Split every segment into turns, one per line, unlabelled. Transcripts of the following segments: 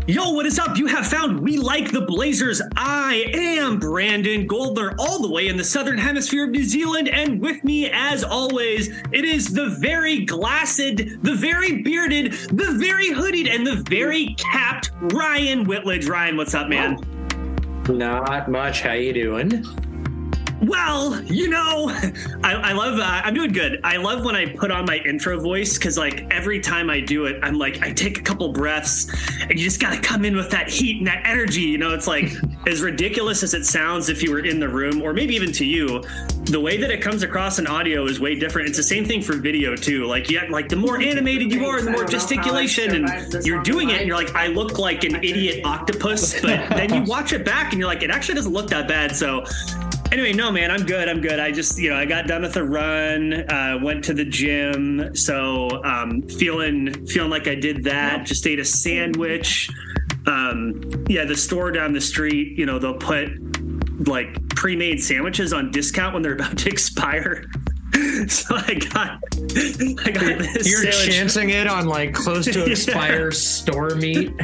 Yo, what is up? You have found We Like the Blazers. I am Brandon Goldner, all the way in the southern hemisphere of New Zealand, and with me, as always, it is the very glassed, the very bearded, the very hooded, and the very capped Ryan Whitledge. Ryan, what's up, man?
Not much. How you doing?
Well, you know, I love, I'm doing good. I love when I put on my intro voice because, like, every time I do it, I'm like, I take a couple breaths and you just got to come in with that heat and that energy. You know, it's like, as ridiculous as it sounds if you were in the room, or maybe even to you, the way that it comes across in audio is way different. It's the same thing for video, too. Like, the more animated you are, the more gesticulation, and you're doing it, and you're like, I look like an idiot octopus. But then you watch it back and you're like, it actually doesn't look that bad. So anyway, no, man, I'm good. I just, I got done with a run, went to the gym. So feeling like I did that. Just ate a sandwich. The store down the street, they'll put like pre-made sandwiches on discount when they're about to expire. So I got this.
You're
sandwich.
chancing it on like close to expire store meat.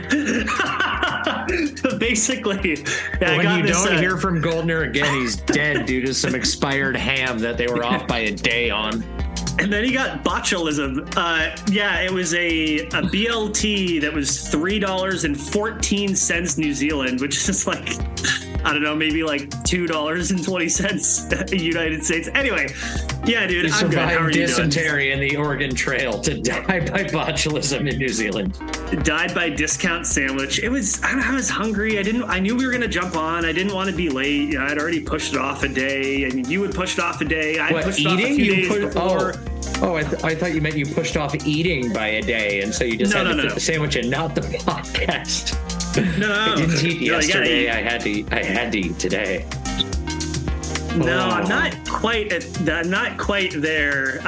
Basically,
when you don't hear from Goldner again, he's dead due to some expired ham that they were off by a day on.
And then he got botulism. It was a BLT that was $3.14 New Zealand, which is like, I don't know, maybe like $2.20 United States. Anyway, yeah, dude,
you
I'm good. How are you doing?
Dysentery in the Oregon Trail to die by botulism in New Zealand.
Died by discount sandwich. I was hungry. I knew we were going to jump on. I didn't want to be late. I'd already pushed it off a day. I mean, you would push it off a day. I pushed it off a few days before.
I thought you meant you pushed off eating by a day, and so you just had to fit the sandwich and not the podcast.
No,
I didn't eat yesterday. I had to eat today.
No, I'm not quite there.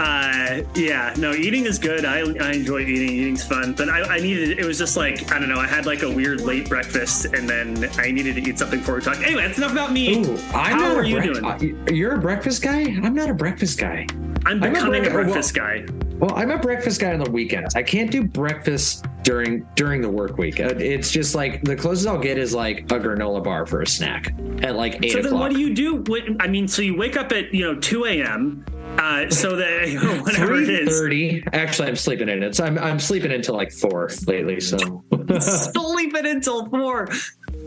Eating is good. I enjoy eating. Eating's fun, but I needed. It was just like, I don't know. I had like a weird late breakfast, and then I needed to eat something before we talk. Anyway, that's enough about me.
Ooh,
How are you doing?
You're a breakfast guy? I'm not a breakfast guy.
I'm becoming a breakfast guy.
Well, I'm a breakfast guy on the weekends. I can't do breakfast during the work week. It's just like the closest I'll get is like a granola bar for a snack at like 8 o'clock.
So then what do you do? So you wake up at 2 a.m. So that whatever it is.
3:30. Actually, I'm sleeping in it. So I'm sleeping until like 4 lately. So
sleeping until 4.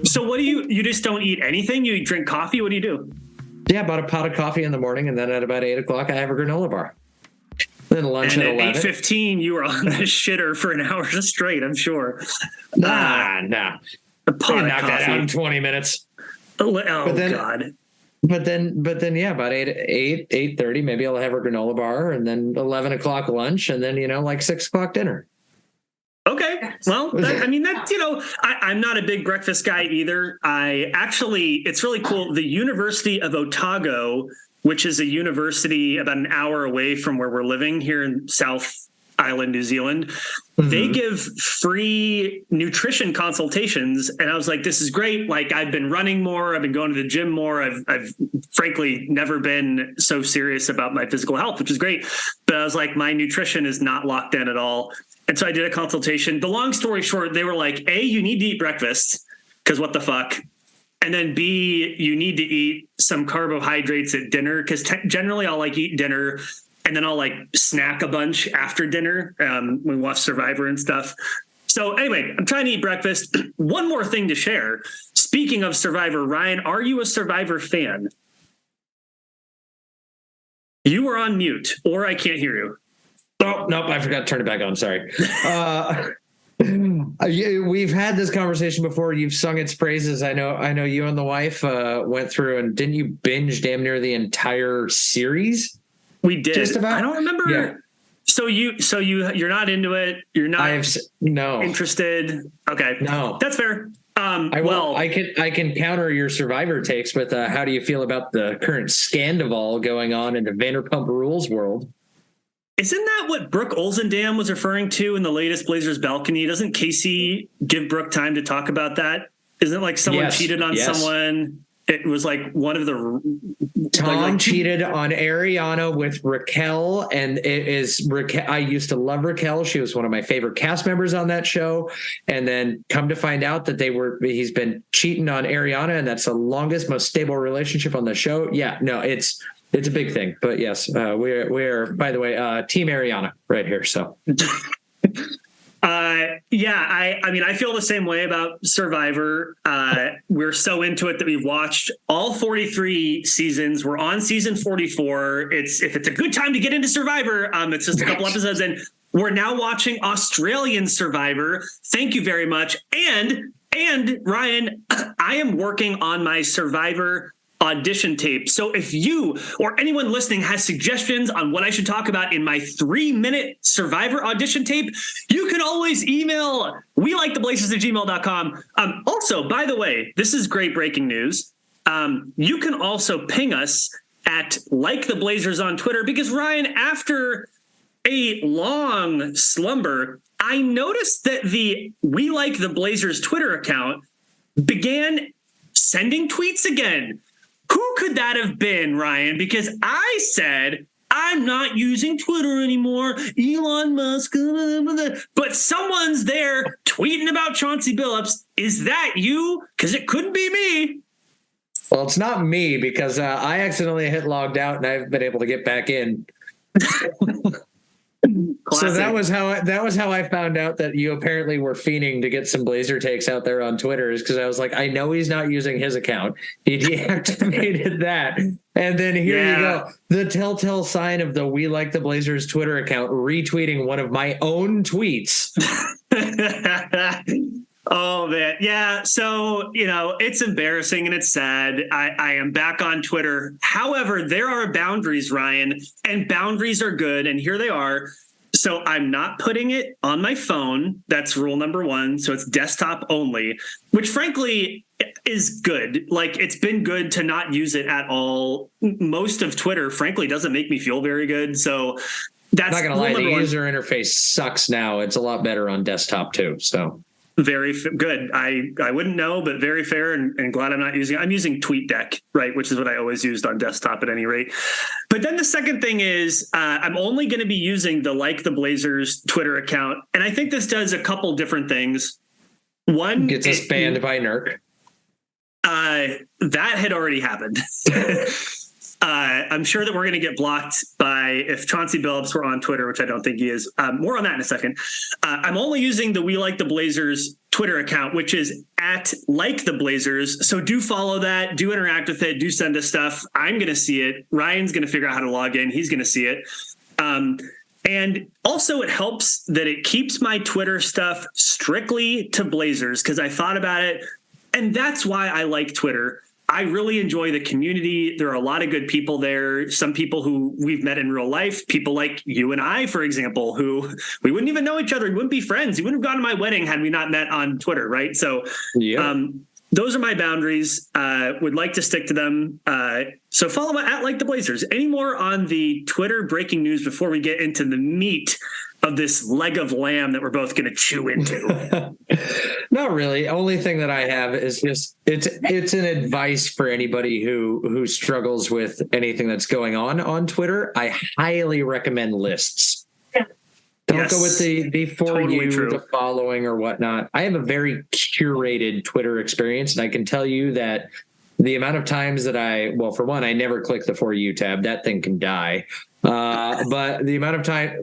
So what do you just don't eat anything? You drink coffee? What do you do?
Yeah, about a pot of coffee in the morning, and then at about 8 o'clock, I have a granola bar. Then lunch at 11.
8:15, you were on the shitter for an hour straight, I'm sure.
Nah.
A pot of
knock
coffee.
that out in 20 minutes.
God.
But then, yeah, about 8:30, maybe I'll have a granola bar, and then 11 o'clock lunch, and then, like 6 o'clock dinner.
Okay. Well, I'm not a big breakfast guy either. It's really cool. The University of Otago, which is a university about an hour away from where we're living here in South Island, New Zealand, they give free nutrition consultations. And I was like, this is great. Like, I've been running more. I've been going to the gym more. I've frankly never been so serious about my physical health, which is great. But I was like, my nutrition is not locked in at all. And so I did a consultation. The long story short, they were like, A, you need to eat breakfast because what the fuck? And then B, you need to eat some carbohydrates at dinner because generally I'll like eat dinner and then I'll like snack a bunch after dinner when we watch Survivor and stuff. So anyway, I'm trying to eat breakfast. One more thing to share. Speaking of Survivor, Ryan, are you a Survivor fan? You were on mute, or I can't hear you.
Oh, nope, I forgot to turn it back on. Sorry. We've had this conversation before. You've sung its praises. I know you and the wife went through, and didn't you binge damn near the entire series?
We did.
Just about?
I don't remember. Yeah. So you're not into it. You're not interested. Okay.
No,
that's fair.
I can counter your Survivor takes with how do you feel about the current scandal going on in the Vanderpump Rules world?
Isn't that what Brooke Olzendam was referring to in the latest Blazers balcony? Doesn't Casey give Brooke time to talk about that? Isn't it like someone cheated on someone? it was like one of the
Tom cheated on Ariana with Raquel, and it is Raquel. I used to love Raquel. She was one of my favorite cast members on that show. And then come to find out that he's been cheating on Ariana, and that's the longest, most stable relationship on the show. Yeah, no, it's a big thing. But yes, we're by the way, Team Ariana right here. So
I mean, I feel the same way about Survivor. We're so into it that we've watched all 43 seasons. We're on season 44. If it's a good time to get into Survivor, it's just a couple episodes in. We're now watching Australian Survivor. Thank you very much. And Ryan, I am working on my Survivor audition tape. So if you or anyone listening has suggestions on what I should talk about in my 3-minute Survivor audition tape, you can always email weliketheblazers@gmail.com. Also, by the way, this is great breaking news. You can also ping us at Like the Blazers on Twitter, because Ryan, after a long slumber, I noticed that the We Like the Blazers Twitter account began sending tweets again. Who could that have been, Ryan? Because I said, I'm not using Twitter anymore. Elon Musk. But someone's there tweeting about Chauncey Billups. Is that you? Because it couldn't be me.
Well, it's not me, because I accidentally hit logged out and I've been able to get back in. So that was how I found out that you apparently were fiending to get some Blazer takes out there on Twitter, is because I was like, I know he's not using his account. He deactivated that. And then here you go. The telltale sign of the We Like the Blazers Twitter account retweeting one of my own tweets.
Oh, man. Yeah. So, it's embarrassing and it's sad. I am back on Twitter. However, there are boundaries, Ryan, and boundaries are good. And here they are. So I'm not putting it on my phone. That's rule number 1. So it's desktop only, which frankly is good. Like, it's been good to not use it at all. Most of Twitter, frankly, doesn't make me feel very good. So that's
not going to lie. The user interface sucks now. It's a lot better on desktop too. So
very good. I wouldn't know, but very fair, and glad I'm not using it. I'm using TweetDeck, right, which is what I always used on desktop at any rate. But then the second thing is I'm only going to be using the Like the Blazers Twitter account. And I think this does a couple different things. One,
gets us banned by NERC.
That had already happened. I'm sure that we're going to get blocked if Chauncey Billups were on Twitter, which I don't think he is. More on that in a second. I'm only using the We Like the Blazers Twitter account, which is at Like the Blazers. So do follow that. Do interact with it. Do send us stuff. I'm going to see it. Ryan's going to figure out how to log in. He's going to see it. And also it helps that it keeps my Twitter stuff strictly to Blazers, because I thought about it. And that's why I like Twitter. I really enjoy the community. There are a lot of good people there. Some people who we've met in real life, people like you and I, for example, who we wouldn't even know each other. We wouldn't be friends. You wouldn't have gone to my wedding had we not met on Twitter, right? So those are my boundaries. Would like to stick to them. So follow at Like the Blazers. Any more on the Twitter breaking news before we get into the meat of this leg of lamb that we're both going to chew into?
Not really. Only thing that I have is just it's an advice for anybody who struggles with anything that's going on Twitter. I highly recommend lists. Don't go with the the following or whatnot. I have a very curated Twitter experience, and I can tell you that the amount of times that for one, I never click the For You tab. That thing can die. But the amount of time,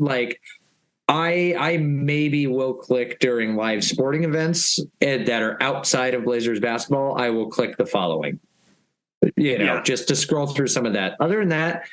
I maybe will click during live sporting events that are outside of Blazers basketball. I will click the following, just to scroll through some of that. Other than that,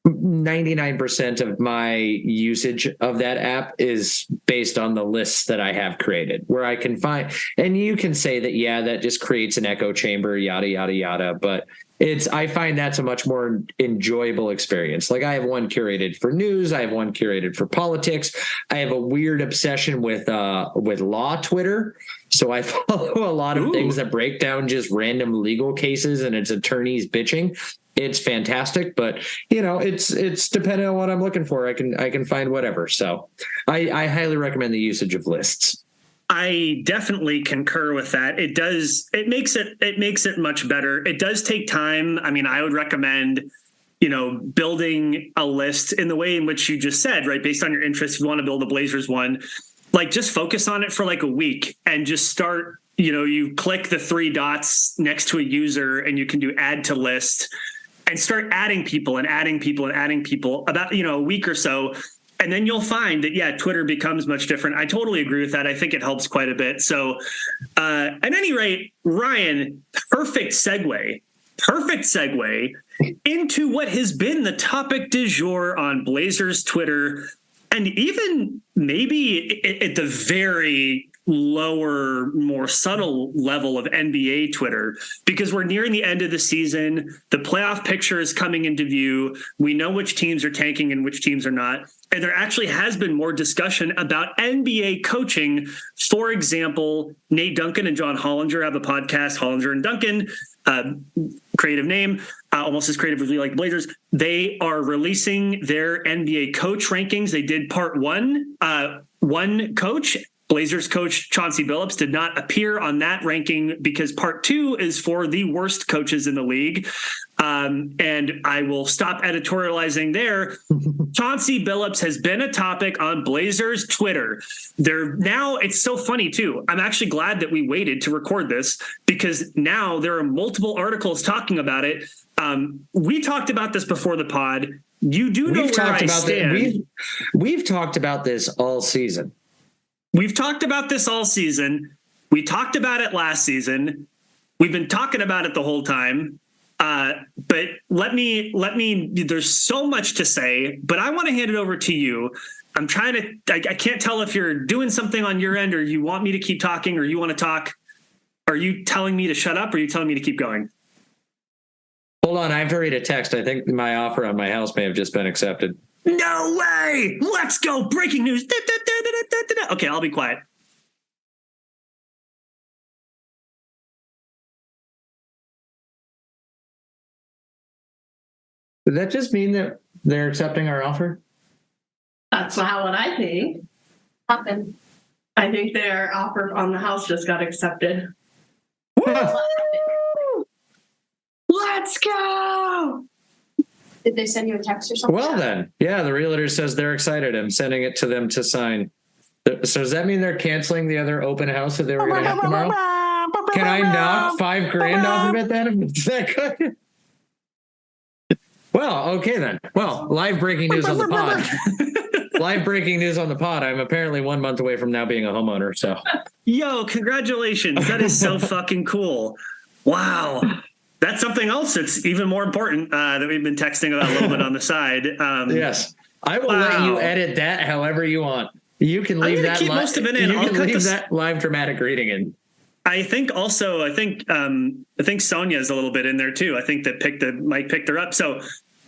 99% of my usage of that app is based on the lists that I have created, where I can find, and you can say that, that just creates an echo chamber, yada, yada, yada. But I find that's a much more enjoyable experience. Like, I have one curated for news. I have one curated for politics. I have a weird obsession with law Twitter. So I follow a lot of things that break down just random legal cases and its attorneys bitching. It's fantastic, but it's dependent on what I'm looking for. I can find whatever. So I highly recommend the usage of lists.
I definitely concur with that. It makes it much better. It does take time. I mean, I would recommend, building a list in the way in which you just said, right? Based on your interests, if you want to build a Blazers one, like just focus on it for like a week and just start, you click the 3 dots next to a user and you can do add to list and start adding people and adding people and adding people about, a week or so. And then you'll find that, yeah, Twitter becomes much different. I totally agree with that. I think it helps quite a bit. So at any rate, Ryan, perfect segue into what has been the topic du jour on Blazers Twitter, and even maybe at the very lower, more subtle level of NBA Twitter, because we're nearing the end of the season. The playoff picture is coming into view. We know which teams are tanking and which teams are not. And there actually has been more discussion about NBA coaching. For example, Nate Duncan and John Hollinger have a podcast, Hollinger and Duncan, creative name, almost as creative as we like Blazers. They are releasing their NBA coach rankings. They did part one. One coach, Blazers coach Chauncey Billups, did not appear on that ranking because part 2 is for the worst coaches in the league. And I will stop editorializing there. Chauncey Billups has been a topic on Blazers Twitter. It's so funny too. I'm actually glad that we waited to record this because now there are multiple articles talking about it. We talked about this before the pod. You do know where I stand.
We've talked about this all season.
We've talked about this all season. We talked about it last season. We've been talking about it the whole time. But let me, there's so much to say, but I want to hand it over to you. I can't tell if you're doing something on your end or you want me to keep talking or you want to talk. Are you telling me to shut up or are you telling me to keep going?
Hold on. I have to read a text. I think my offer on my house may have just been accepted.
No way. Let's go. Breaking news. Okay, I'll be quiet.
Does that just mean that they're accepting our offer?
That's not what I think happened. I think their offer on the house just got accepted.
Let's go.
Did they send you a text or something?
Well, then, yeah, the realtor says they're excited. I'm sending it to them to sign. So does that mean they're canceling the other open house that they were going to have tomorrow? Can I knock $5,000 off of it then? Is that good? Well, okay then. Well, live breaking news on the pod. Live breaking news on the pod. I'm apparently 1 month away from now being a homeowner. So,
yo, congratulations! That is so fucking cool. Wow. That's something else that's even more important that we've been texting about a little bit on the side.
Yes, I will let you edit that however you want. You can leave that.
Keep most of it in.
You can leave that live dramatic reading in.
I think Sonia's a little bit in there too. I think that Mike picked her up. So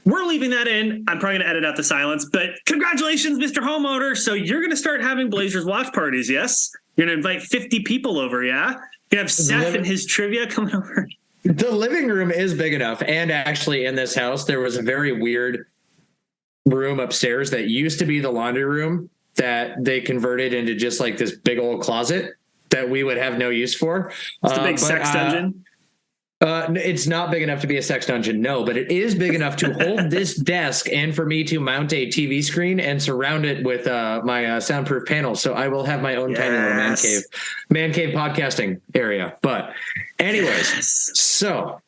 we're leaving that in. I'm probably going to edit out the silence. But congratulations, Mr. Homeowner. So you're going to start having Blazers watch parties, yes? You're going to invite 50 people over, yeah? You have Seth and his trivia coming over.
The living room is big enough. And actually in this house, there was a very weird room upstairs that used to be the laundry room that they converted into just like this big old closet that we would have no use for.
It's a big sex dungeon.
It's not big enough to be a sex dungeon, no, but it is big enough to hold this desk and for me to mount a TV screen and surround it with my soundproof panel. So I will have my own tiny little man cave podcasting area. But anyways, so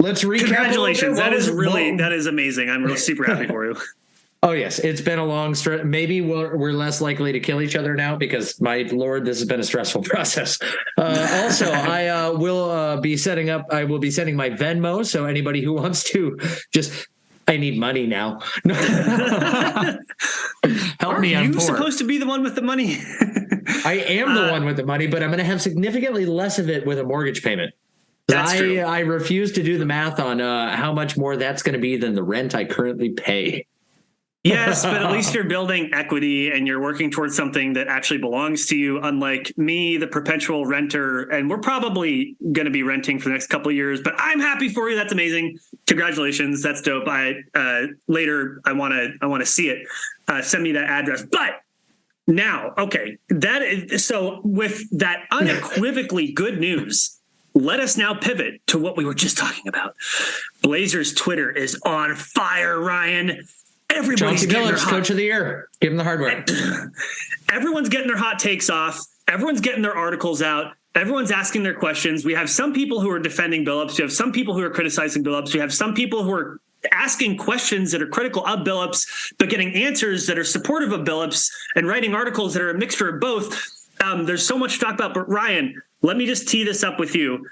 let's recap.
Congratulations. That is amazing. I'm really super happy for you.
Oh, yes. It's been a long stretch. Maybe we're less likely to kill each other now because, my Lord, this has been a stressful process. Also, I will be setting my Venmo. So anybody who wants to I need money now. Help me. I'm poor.
Are you supposed to be the one with the money?
I am the one with the money, but I'm going to have significantly less of it with a mortgage payment.
That's true.
I refuse to do the math on how much more that's going to be than the rent I currently pay.
Yes, but at least you're building equity and you're working towards something that actually belongs to you, unlike me, the perpetual renter. And we're probably going to be renting for the next couple of years, but I'm happy for you. That's amazing. Congratulations. That's dope. Later, I want to see it. Send me that address. But Now, okay, that is so. With that unequivocally good news, let us now pivot to what we were just talking about. Blazers Twitter is on fire, Ryan. Everybody's
Chauncey
getting their
Billups,
hot,
Coach of the Year. Give him the hardware.
everyone's getting their hot takes off. Everyone's getting their articles out. Everyone's asking their questions. We have some people who are defending Billups. We have some people who are criticizing Billups. We have some people who are asking questions that are critical of Billups, but getting answers that are supportive of Billups and writing articles that are a mixture of both. There's so much to talk about. But Ryan, let me just tee this up with you.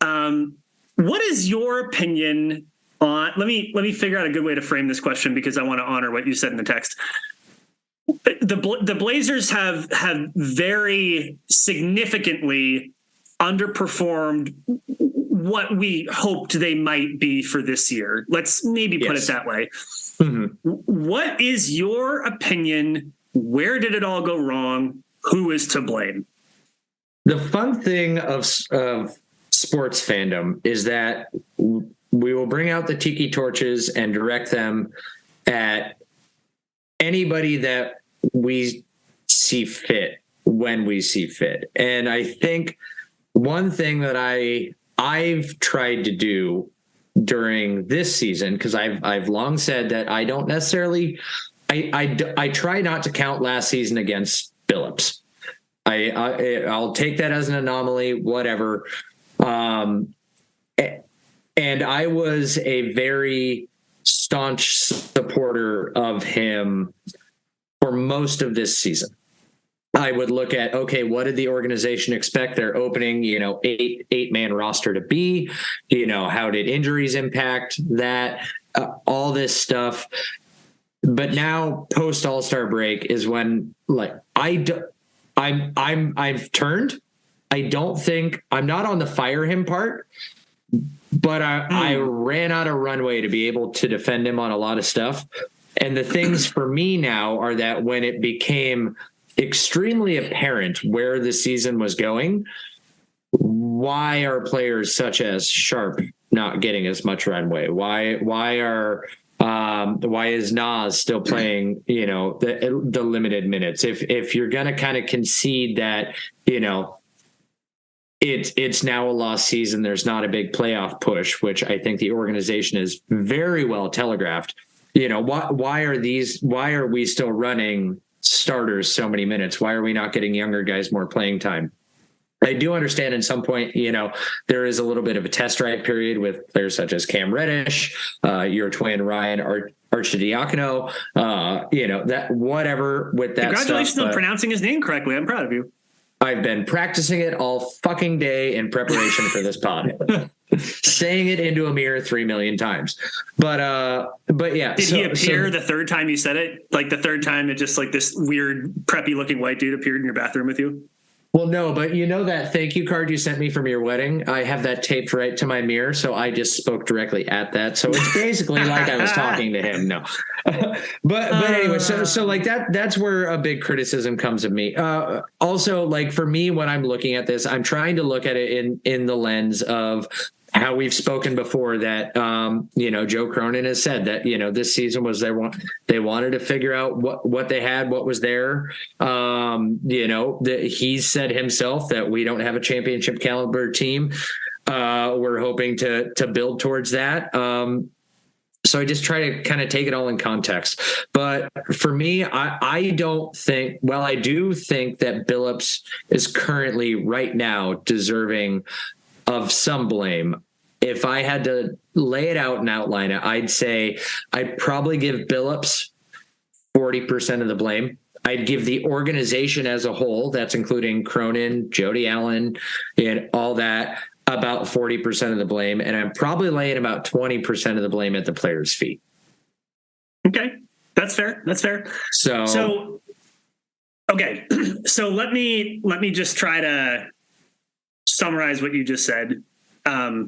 What is your opinion on? Let me figure out a good way to frame this question because I want to honor what you said in the text. The Blazers have very significantly underperformed what we hoped they might be for this year. Let's maybe put it that way. Mm-hmm. What is your opinion? Where did it all go wrong? Who is to blame?
The fun thing of sports fandom is that we will bring out the tiki torches and direct them at anybody that we see fit when we see fit. And I think one thing that I've tried to do during this season, because I've long said that I don't necessarily, I try not to count last season against Billups. I'll take that as an anomaly, whatever. And I was a very staunch supporter of him for most of this season. I would look at, okay, what did the organization expect their opening, eight-man roster to be? How did injuries impact that? All this stuff. But now post All-Star break is when I've turned. I don't think I'm not on the fire him part, but I ran out of runway to be able to defend him on a lot of stuff. And the things for me now are that when it became extremely apparent where the season was going, why are players such as Sharp not getting as much runway? Why is Nas still playing, the limited minutes? If you're going to kind of concede that, it's now a lost season, there's not a big playoff push, which I think the organization is very well telegraphed. Why are we still running starters so many minutes? Why are we not getting younger guys more playing time? I do understand at some point, there is a little bit of a test drive period with players such as Cam Reddish, your twin Ryan Arcidiacono, that whatever with that.
Congratulations
stuff,
on pronouncing his name correctly. I'm proud of you.
I've been practicing it all fucking day in preparation for this pod. Saying it into a mirror 3 million times. But yeah.
Did he appear the third time you said it? Like the third time it just like this weird preppy looking white dude appeared in your bathroom with you?
Well, no, but that thank you card you sent me from your wedding, I have that taped right to my mirror. So I just spoke directly at that. So it's basically like I was talking to him. No, but anyway, so like that's where a big criticism comes of me. Also, like for me, when I'm looking at this, I'm trying to look at it in the lens of how we've spoken before that, Joe Cronin has said that, this season was they wanted to figure out what they had, what was there. He said himself that we don't have a championship caliber team. We're hoping to build towards that. So I just try to kind of take it all in context. But for me, I do think that Billups is currently right now deserving of some blame. If I had to lay it out and outline it, I'd say I'd probably give Billups 40% of the blame. I'd give the organization as a whole, that's including Cronin, Jody Allen, and all that, about 40% of the blame. And I'm probably laying about 20% of the blame at the players' feet.
Okay. That's fair. So okay. So let me just try to summarize what you just said,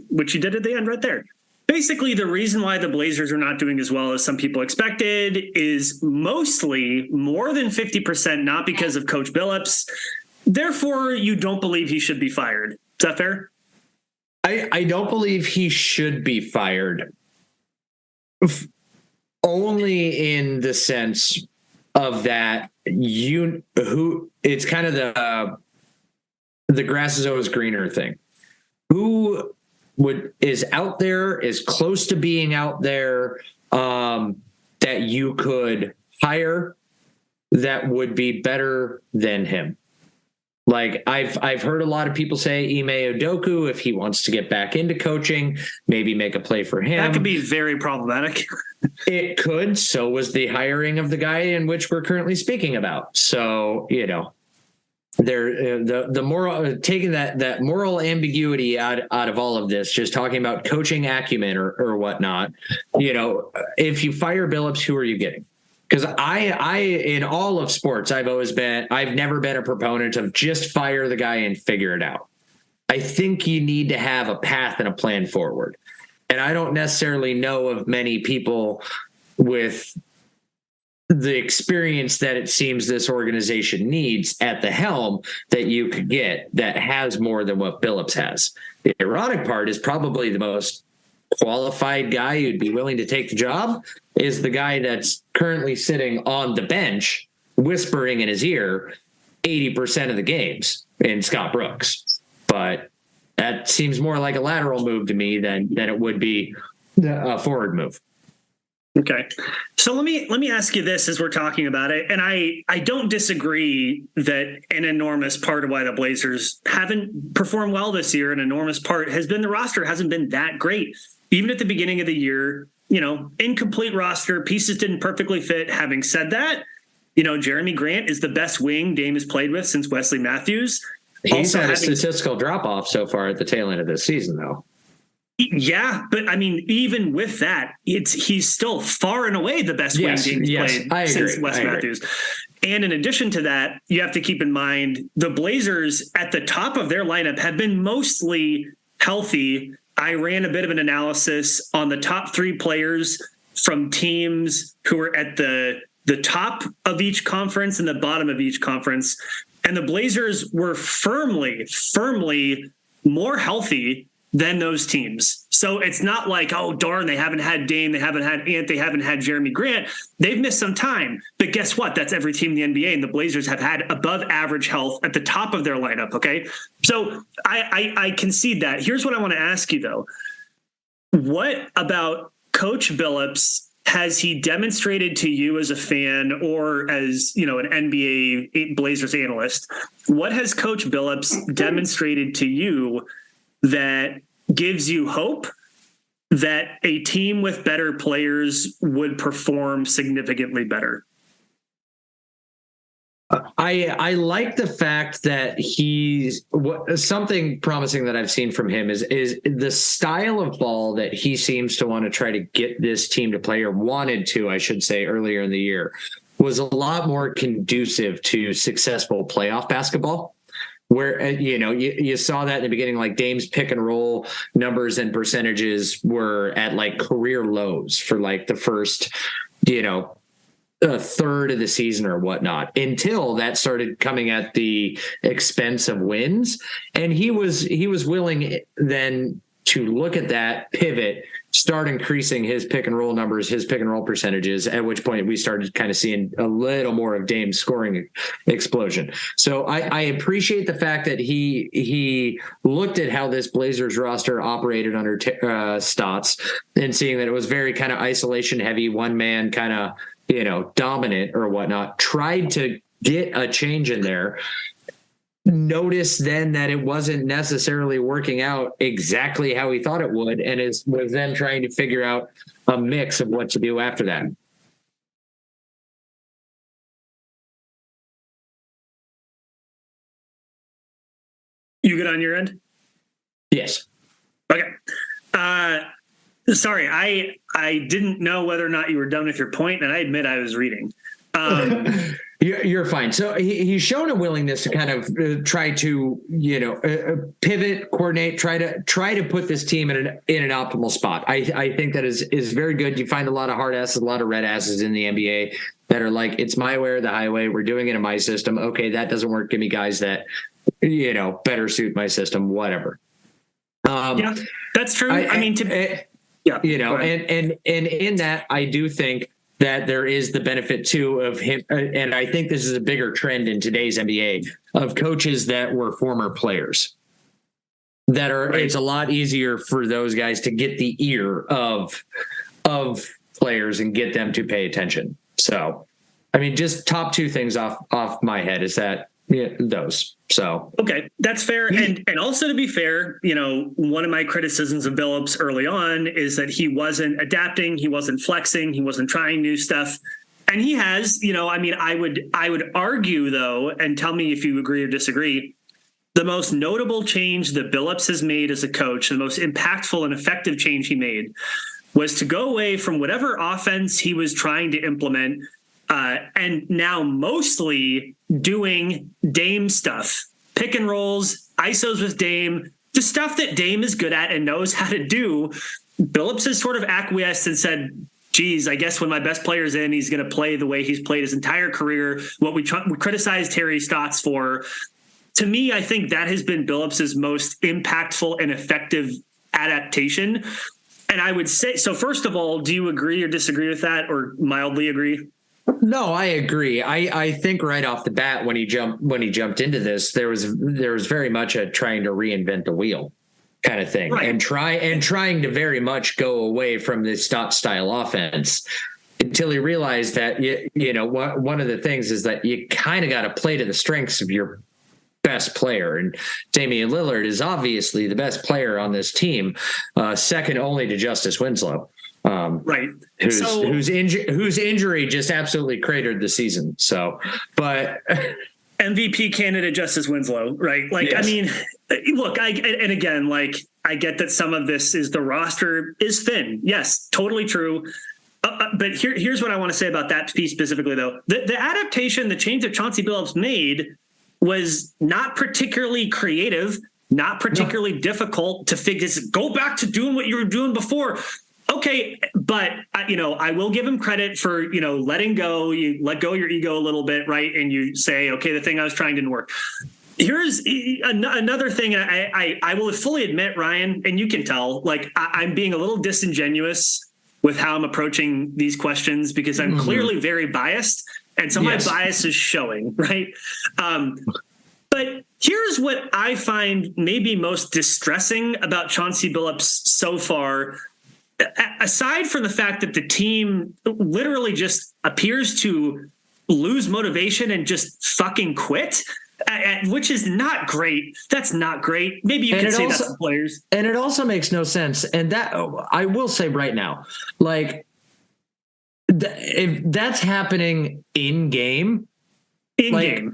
which you did at the end right there. Basically, the reason why the Blazers are not doing as well as some people expected is mostly more than 50% not because of Coach Billups. Therefore, you don't believe he should be fired. Is that fair?
I don't believe he should be fired. Only in the sense of that, it's kind of the grass is always greener thing. Who is out there, is close to being out there, that you could hire that would be better than him? Like I've heard a lot of people say Ime Udoka, if he wants to get back into coaching, maybe make a play for him.
That could be very problematic.
It could. So was the hiring of the guy in which we're currently speaking about. So, the moral, taking that moral ambiguity out of all of this, just talking about coaching acumen or whatnot, if you fire Billups, who are you getting? Because I in all of sports, I've never been a proponent of just fire the guy and figure it out. I think you need to have a path and a plan forward. And I don't necessarily know of many people with the experience that it seems this organization needs at the helm that you could get that has more than what Billups has. The ironic part is probably the most qualified guy who'd be willing to take the job is the guy that's currently sitting on the bench whispering in his ear 80% of the games in Scott Brooks. But that seems more like a lateral move to me than it would be a forward move.
Okay. So let me ask you this as we're talking about it. And I don't disagree that an enormous part of why the Blazers haven't performed well this year, an enormous part has been the roster hasn't been that great. Even at the beginning of the year, incomplete roster, pieces didn't perfectly fit. Having said that, Jeremy Grant is the best wing Dame has played with since Wesley Matthews.
He's had a statistical drop-off so far at the tail end of this season, though.
Yeah, but I mean, even with that, he's still far and away the best wing Dame's played since Wes Matthews. And in addition to that, you have to keep in mind the Blazers at the top of their lineup have been mostly healthy. I ran a bit of an analysis on the top 3 players from teams who are at the top of each conference and the bottom of each conference. And the Blazers were firmly more healthy than those teams. So it's not like, oh, darn, they haven't had Dame, they haven't had Ant, they haven't had Jeremy Grant. They've missed some time. But guess what? That's every team in the NBA, and the Blazers have had above average health at the top of their lineup, okay? So I concede that. Here's what I want to ask you, though. What about Coach Billups? Has he demonstrated to you as a fan or as, an NBA Blazers analyst, what has Coach Billups demonstrated to you that gives you hope that a team with better players would perform significantly better?
I like the fact that something promising that I've seen from him is the style of ball that he seems to want to try to get this team to play, or wanted to, I should say, earlier in the year, was a lot more conducive to successful playoff basketball. Where, you saw that in the beginning, like Dame's pick and roll numbers and percentages were at like career lows for like the first, a third of the season or whatnot, until that started coming at the expense of wins. And he was willing then to look at that, pivot, start increasing his pick and roll numbers, his pick and roll percentages, at which point we started kind of seeing a little more of Dame's scoring explosion. So I appreciate the fact that he looked at how this Blazers roster operated under Stotts, and seeing that it was very kind of isolation heavy, one man kind of, dominant or whatnot, tried to get a change in there. Notice then that it wasn't necessarily working out exactly how he thought it would, and was then trying to figure out a mix of what to do after that.
You good on your end?
Yes.
Okay. Sorry, I didn't know whether or not you were done with your point, and I admit I was reading.
You're fine. So he's shown a willingness to kind of try to, pivot, coordinate, try to put this team in an optimal spot. I think that is very good. You find a lot of hard asses, a lot of red asses in the NBA that are like, it's my way or the highway. We're doing it in my system. Okay, that doesn't work. Give me guys that, better suit my system, whatever.
Yeah, that's true. And in that, I do think
that there is the benefit too of him. And I think this is a bigger trend in today's NBA of coaches that were former players that are, right. It's a lot easier for those guys to get the ear of players and get them to pay attention. So, I mean, just top two things off my head is that those. So
okay, that's fair. And also, to be fair, one of my criticisms of Billups early on is that he wasn't adapting, he wasn't flexing, he wasn't trying new stuff. And he has, I would argue though, and tell me if you agree or disagree, the most notable change that Billups has made as a coach, the most impactful and effective change he made, was to go away from whatever offense he was trying to implement, and now mostly doing Dame stuff, pick and rolls, ISOs with Dame, the stuff that Dame is good at and knows how to do. Billups has sort of acquiesced and said, geez, I guess when my best player's in, he's going to play the way he's played his entire career, what we criticized Terry Stotts for. To me, I think that has been Billups's most impactful and effective adaptation. And I would say, so first of all, do you agree or disagree with that, or mildly agree?
No, I agree. I think right off the bat when he jumped into this, there was very much a trying to reinvent the wheel kind of thing, right. and trying to very much go away from this Stott style offense until he realized that one of the things is that you kind of got to play to the strengths of your best player, and Damian Lillard is obviously the best player on this team, second only to Justice Winslow.
Right.
Whose injury just absolutely cratered the season. So, but
MVP candidate Justice Winslow, right? Like, yes. I mean, look, I get that some of this is the roster is thin. Yes, totally true. But here's what I want to say about that piece specifically, though. The adaptation, the change that Chauncey Billups made was not particularly creative, not particularly difficult to figure. Go back to doing what you were doing before. Okay, but I will give him credit for letting go. You let go your ego a little bit, right? And you say, okay, the thing I was trying didn't work. Here's another thing. I will fully admit, Ryan, and you can tell, like I'm being a little disingenuous with how I'm approaching these questions because I'm clearly very biased, and some of my bias is showing, right? But here's what I find maybe most distressing about Chauncey Billups so far. Aside from the fact that the team literally just appears to lose motivation and just fucking quit, which is not great. That's not great. Maybe you can say that's the players.
And it also makes no sense. And that I will say right now, like if that's happening in game, that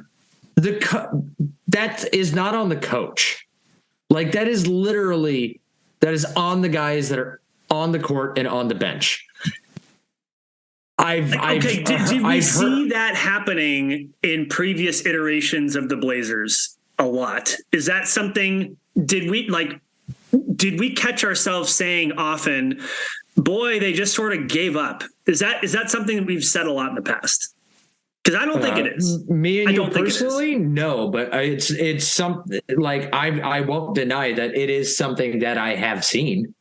is not on the coach. Like that is on the guys that are on the court and on the bench.
Did we see that happening in previous iterations of the Blazers a lot? Is that something, did we catch ourselves saying often, boy, they just sort of gave up? Is that something that we've said a lot in the past? Because I don't think it is.
Me and you personally, no, but it's something like I won't deny that it is something that I have seen.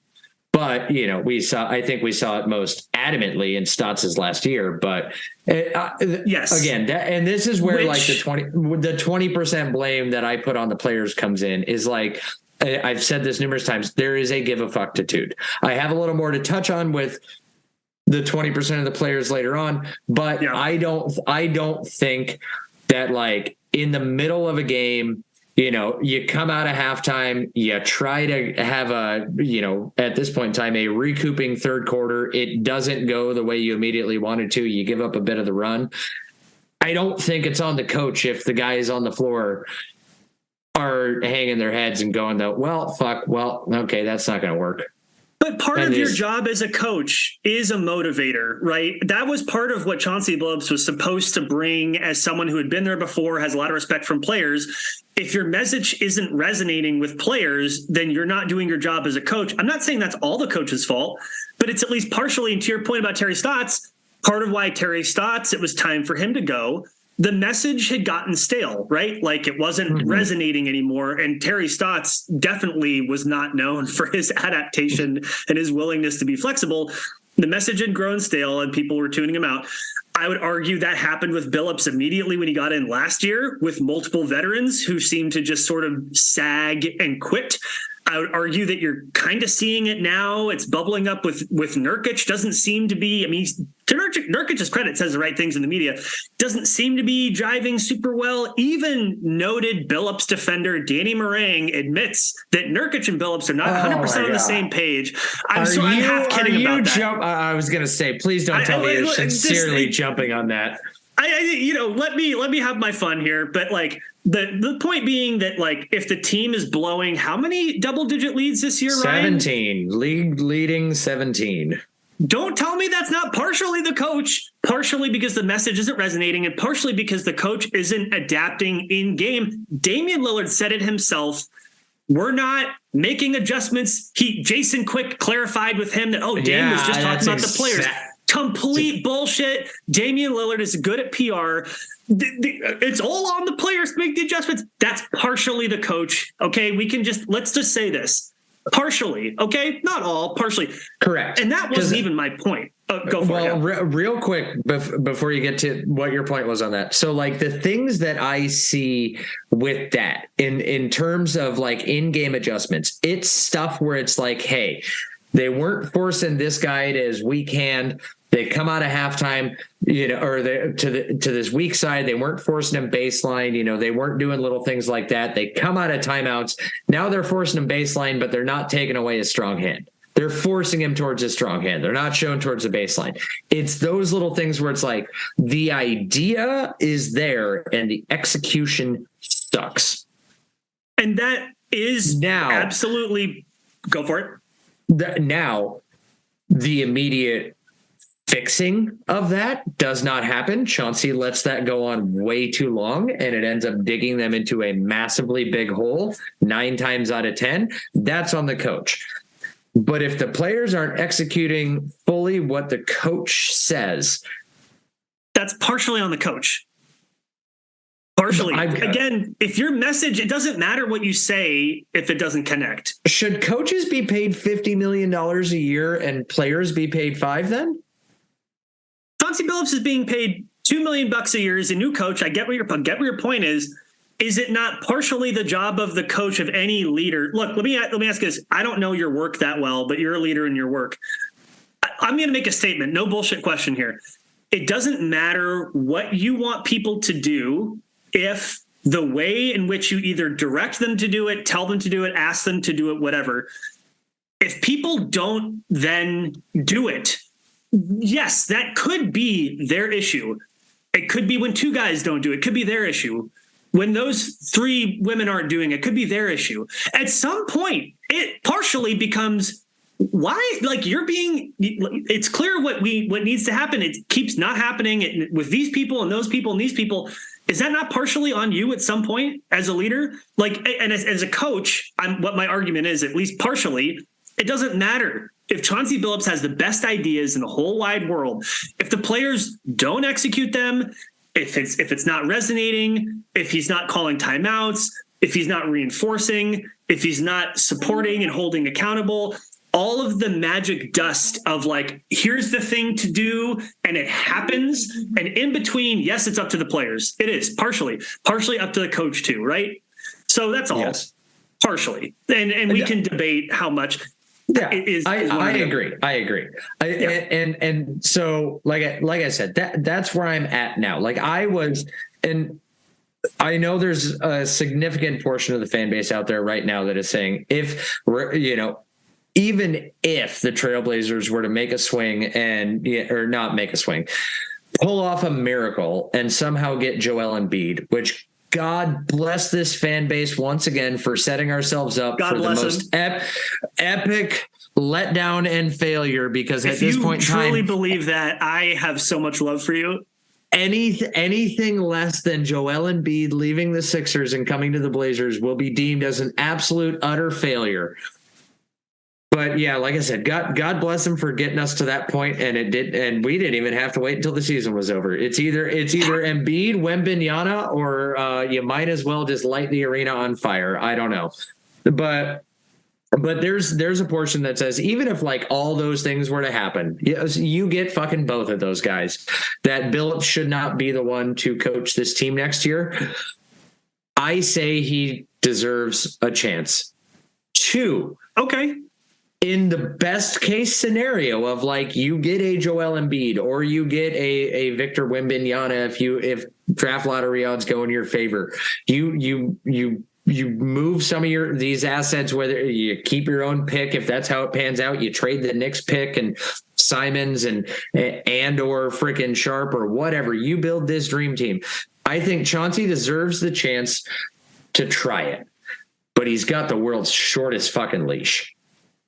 But, I think we saw it most adamantly in Stotts' last year. But yes, again, and this is where the 20% blame that I put on the players comes in is like, I've said this numerous times, there is a give a fucktitude. I have a little more to touch on with the 20% of the players later on, but yeah. I don't think that like in the middle of a game, you come out of halftime, you try to have at this point in time, a recouping third quarter. It doesn't go the way you immediately wanted to. You give up a bit of the run. I don't think it's on the coach if the guys on the floor are hanging their heads and going, okay, that's not going to work.
But part of your job as a coach is a motivator, right? That was part of what Chauncey Billups was supposed to bring as someone who had been there before, has a lot of respect from players. If your message isn't resonating with players, then you're not doing your job as a coach. I'm not saying that's all the coach's fault, but it's at least partially, and to your point about Terry Stotts, part of why Terry Stotts, it was time for him to go. The message had gotten stale, right? Like it wasn't resonating anymore. And Terry Stotts definitely was not known for his adaptation and his willingness to be flexible. The message had grown stale and people were tuning him out. I would argue that happened with Billups immediately when he got in last year with multiple veterans who seemed to just sort of sag and quit. I would argue that you're kind of seeing it now. It's bubbling up with Nurkic. Doesn't seem to be, I mean, to Nurkic's credit, says the right things in the media. Doesn't seem to be driving super well. Even noted Billups defender Danny Meringue admits that Nurkic and Billups are not 100% on the same page. I'm half kidding about that.
I was going to say, please don't tell me you're sincerely jumping on that.
Let me have my fun here, but like the point being that like if the team is blowing how many double-digit leads this year,
17
Ryan?
League leading 17.
Don't tell me that's not partially the coach, partially because the message isn't resonating, and partially because the coach isn't adapting in game. Damian Lillard said it himself. We're not making adjustments. Jason Quick clarified with him that Dame was just talking about the players. Complete bullshit. Damian Lillard is good at PR. It's all on the players to make the adjustments. That's partially the coach. Okay, let's just say this. Partially, okay? Not all, partially.
Correct.
And that wasn't even my point. Go for it.
Well, real quick, before you get to what your point was on that. So, like, the things that I see with that in terms of, like, in-game adjustments, it's stuff where it's like, hey, they weren't forcing this guy to his weak hand. They come out of halftime, or to this weak side. They weren't forcing him baseline. They weren't doing little things like that. They come out of timeouts. Now they're forcing him baseline, but they're not taking away his strong hand. They're forcing him towards his strong hand. They're not showing towards the baseline. It's those little things where it's like the idea is there and the execution sucks.
And that is
now
absolutely go for it.
Now, the immediate fixing of that does not happen. Chauncey lets that go on way too long, and it ends up digging them into a massively big hole 9 times out of 10. That's on the coach. But if the players aren't executing fully what the coach says,
that's partially on the coach. Partially. Again, if your message, it doesn't matter what you say if it doesn't connect.
Should coaches be paid $50 million a year and players be paid $5 then?
Chauncey Billups is being paid $2 million a year as a new coach. I get what your point is. Is it not partially the job of the coach of any leader? Look, let me ask you this. I don't know your work that well, but you're a leader in your work. I'm going to make a statement. No bullshit question here. It doesn't matter what you want people to do if the way in which you either direct them to do it, tell them to do it, ask them to do it, whatever, if people don't then do it, yes, that could be their issue. It could be when 2 guys don't do it. It could be their issue. When those 3 women aren't doing it, it could be their issue. At some point, it partially becomes why, like, it's clear what needs to happen. It keeps not happening with these people and those people and these people. Is that not partially on you at some point as a leader? Like, and as a coach, what my argument is, at least partially, it doesn't matter. If Chauncey Billups has the best ideas in the whole wide world, if the players don't execute them, if it's not resonating, if he's not calling timeouts, if he's not reinforcing, if he's not supporting and holding accountable, all of the magic dust of like, here's the thing to do, and it happens. And in between, yes, it's up to the players. It is partially up to the coach too, right? So that's all. Yes. Partially. And we can debate how much.
Yeah, I agree. And so, like I said, that's where I'm at now. Like I was, and I know there's a significant portion of the fan base out there right now that is saying, if even if the Trailblazers were to make a swing or not make a swing, pull off a miracle and somehow get Joel Embiid, which God bless this fan base once again for setting ourselves up for the most epic letdown and failure, because at this point in time,
if you truly believe that, I have so much love for you.
Anything less than Joel Embiid leaving the Sixers and coming to the Blazers will be deemed as an absolute utter failure. But yeah, like I said, God bless him for getting us to that point, and we didn't even have to wait until the season was over. It's either Embiid, Wembanyama, or you might as well just light the arena on fire. I don't know, but But there's a portion that says even if like all those things were to happen, you get fucking both of those guys, that Billups should not be the one to coach this team next year. I say he deserves a chance. 2.
Okay.
In the best case scenario of like you get a Joel Embiid or you get a Victor Wembanyama if draft lottery odds go in your favor, you move some of these assets, whether you keep your own pick, if that's how it pans out, you trade the Knicks pick and Simons and or freaking Sharp or whatever, you build this dream team. I think Chauncey deserves the chance to try it, but he's got the world's shortest fucking leash.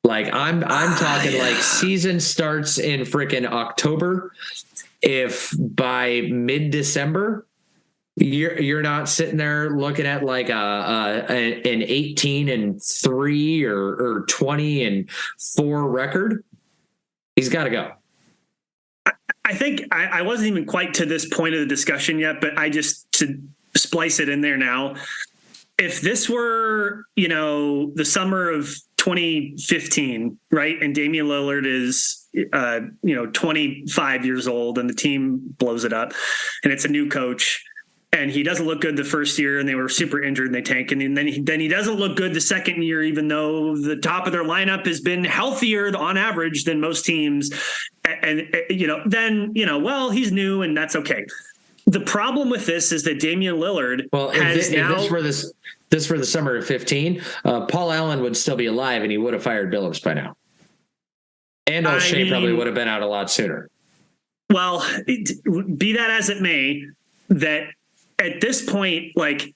Like I'm talking like season starts in freaking October. If by mid-December, you're not sitting there looking at like an 18-3 or 20-4 record. He's got to go.
I think I wasn't even quite to this point of the discussion yet, but I just to splice it in there now. If this were, the summer of 2015, right, and Damian Lillard is 25 years old and the team blows it up and it's a new coach, and he doesn't look good the first year and they were super injured and they tank. And then he doesn't look good the second year, even though the top of their lineup has been healthier on average than most teams. And well, he's new and that's okay. The problem with this is that Damian Lillard
if this were the summer of 15, Paul Allen would still be alive and he would have fired Billups by now. And O'Shea probably would have been out a lot sooner.
Well, be that as it may, that at this point, like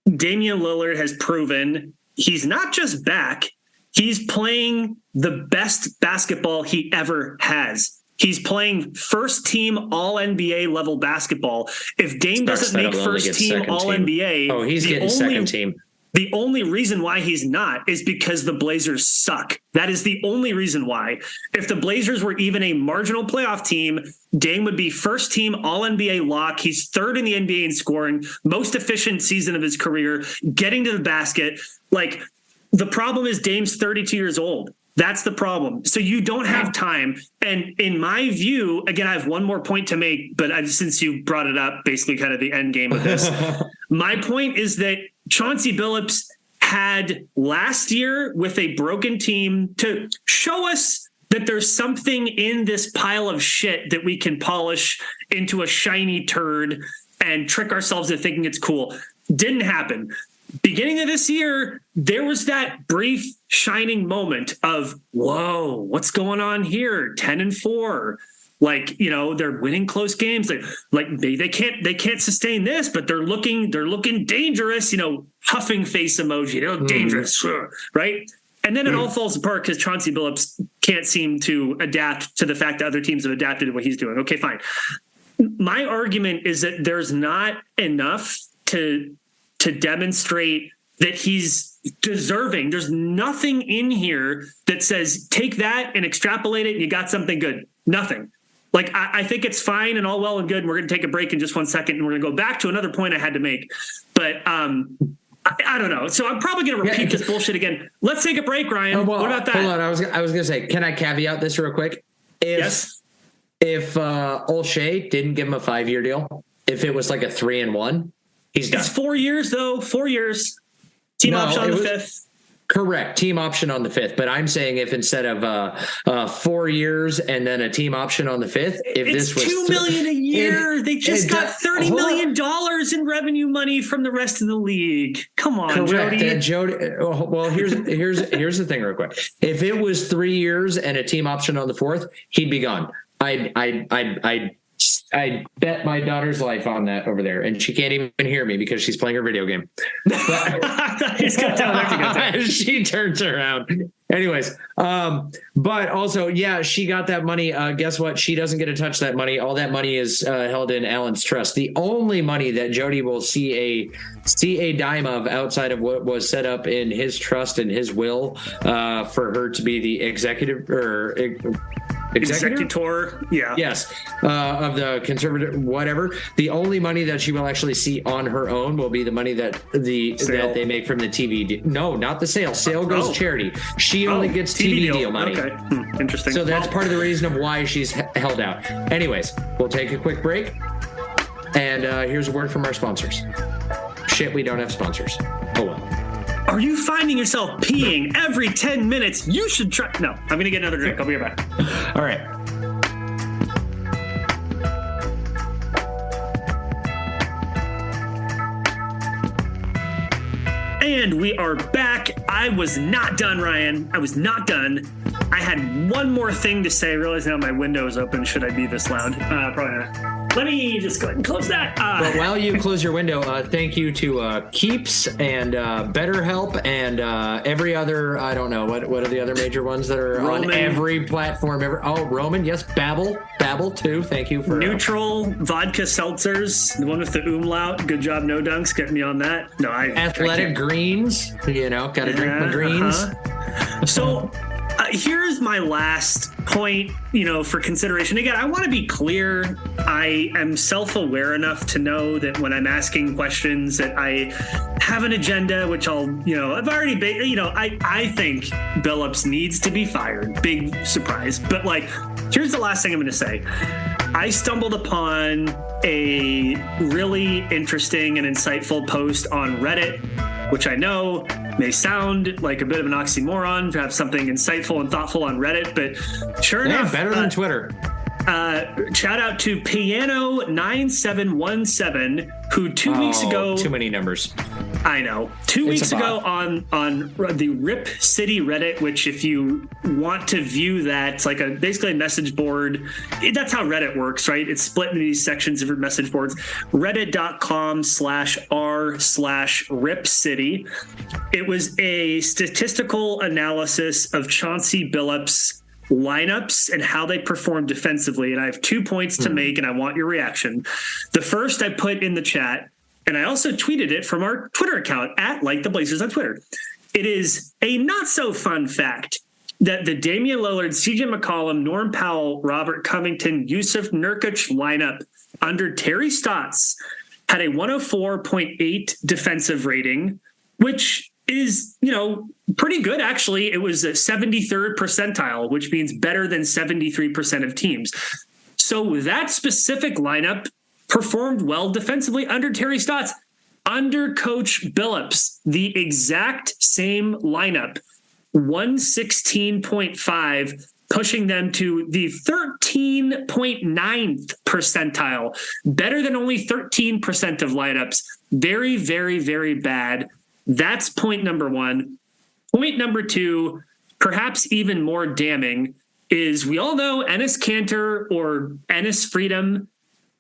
Damian Lillard has proven he's not just back, he's playing the best basketball he ever has. He's playing first team all NBA level basketball. If Dame doesn't make first team all NBA,
he's getting second team.
The only reason why he's not is because the Blazers suck. That is the only reason why. If the Blazers were even a marginal playoff team, Dame would be first team all NBA lock. He's third in the NBA in scoring, most efficient season of his career, getting to the basket. Like, the problem is Dame's 32 years old. That's the problem. So you don't have time. And in my view, again, I have one more point to make, but since you brought it up, basically kind of the end game of this, my point is that Chauncey Billups had last year with a broken team to show us that there's something in this pile of shit that we can polish into a shiny turd and trick ourselves into thinking it's cool. Didn't happen. Beginning of this year, there was that brief shining moment of, whoa, what's going on here? 10-4. Like, they're winning close games. Like they can't sustain this, but they're looking dangerous, huffing face emoji. They look dangerous, right? And then it all falls apart because Chauncey Billups can't seem to adapt to the fact that other teams have adapted to what he's doing. Okay, fine. My argument is that there's not enough to demonstrate that he's deserving. There's nothing in here that says take that and extrapolate it and you got something good. Nothing. Like, I think it's fine and all well and good. And we're going to take a break in just 1 second and we're going to go back to another point I had to make. But I don't know. So I'm probably going to repeat this bullshit again. Let's take a break, Ryan. What about that?
Hold on. I was going to say, can I caveat this real quick? If O'Shea didn't give him a 5-year deal, if it was like a 3-1, he's done.
It's 4 years, though. 4 years. Team option on the 5th.
Correct. Team option on the 5th. But I'm saying if instead of 4 years and then a team option on the 5th, if
it's
this was
$2 million a year, they just got $30 million in revenue money from the rest of the league. Come on,
correct.
Jody.
Well, here's the thing, real quick. If it was 3 years and a team option on the 4th, he'd be gone. I bet my daughter's life on that over there, and she can't even hear me because she's playing her video game. She turns around. Anyways, but also, yeah, she got that money. Guess what? She doesn't get to touch that money. All that money is held in Alan's trust. The only money that Jody will see a dime of outside of what was set up in his trust and his will for her to be the executive or
executor. Yeah.
Yes, of the conservative whatever. The only money that she will actually see on her own will be the money that that they make from the TV. No, not the sale. Sale goes to charity. She only gets TV deal money.
Okay, interesting.
So that's part of the reason of why she's held out. Anyways, we'll take a quick break, and here's a word from our sponsors. Shit, we don't have sponsors. Oh well.
Are you finding yourself peeing every 10 minutes? You should try. No, I'm going to get another drink. I'll be right back.
All right.
And we are back. I was not done, Ryan. I was not done. I had one more thing to say. I realize now my window is open. Should I be this loud? Probably not. Let me just go ahead and close that.
But while you close your window, thank you to Keeps and BetterHelp and every other, I don't know, what are the other major ones that are
Roman.
On every platform ever? Oh, Roman, yes, Babbel too. Thank you for
Neutral vodka seltzers, the one with the umlaut. Good job, No Dunks, getting me on that. No,
Athletic Greens. You know, got to drink my greens.
So here's my last point, for consideration. Again, I want to be clear. I am self-aware enough to know that when I'm asking questions that I have an agenda, which I've already, I think Billups needs to be fired. Big surprise. But here's the last thing I'm going to say. I stumbled upon a really interesting and insightful post on Reddit, which I know may sound like a bit of an oxymoron to have something insightful and thoughtful on Reddit, but sure enough,
better than Twitter.
Shout out to Piano9717, who 2 weeks ago.
Too many numbers.
I know. 2 weeks ago on the Rip City Reddit, which if you want to view that, it's like basically a message board. That's how Reddit works, right? It's split into these sections of your message boards. Reddit.com/r/Rip City. It was a statistical analysis of Chauncey Billups' lineups and how they perform defensively. And I have 2 points to make, and I want your reaction. The first I put in the chat, and I also tweeted it from our Twitter account at @LikeTheBlazers on Twitter. It is a not so fun fact that the Damian Lillard, CJ McCollum, Norm Powell, Robert Covington, Yusuf Nurkic lineup under Terry Stotts had a 104.8 defensive rating, which is, pretty good, actually. It was a 73rd percentile, which means better than 73% of teams. So that specific lineup performed well defensively under Terry Stotts. Under Coach Billups, the exact same lineup, 116.5, pushing them to the 13.9th percentile, better than only 13% of lineups. Very, very, very bad. That's point number one. Point number two, perhaps even more damning, is we all know Enes Kanter or Enes Freedom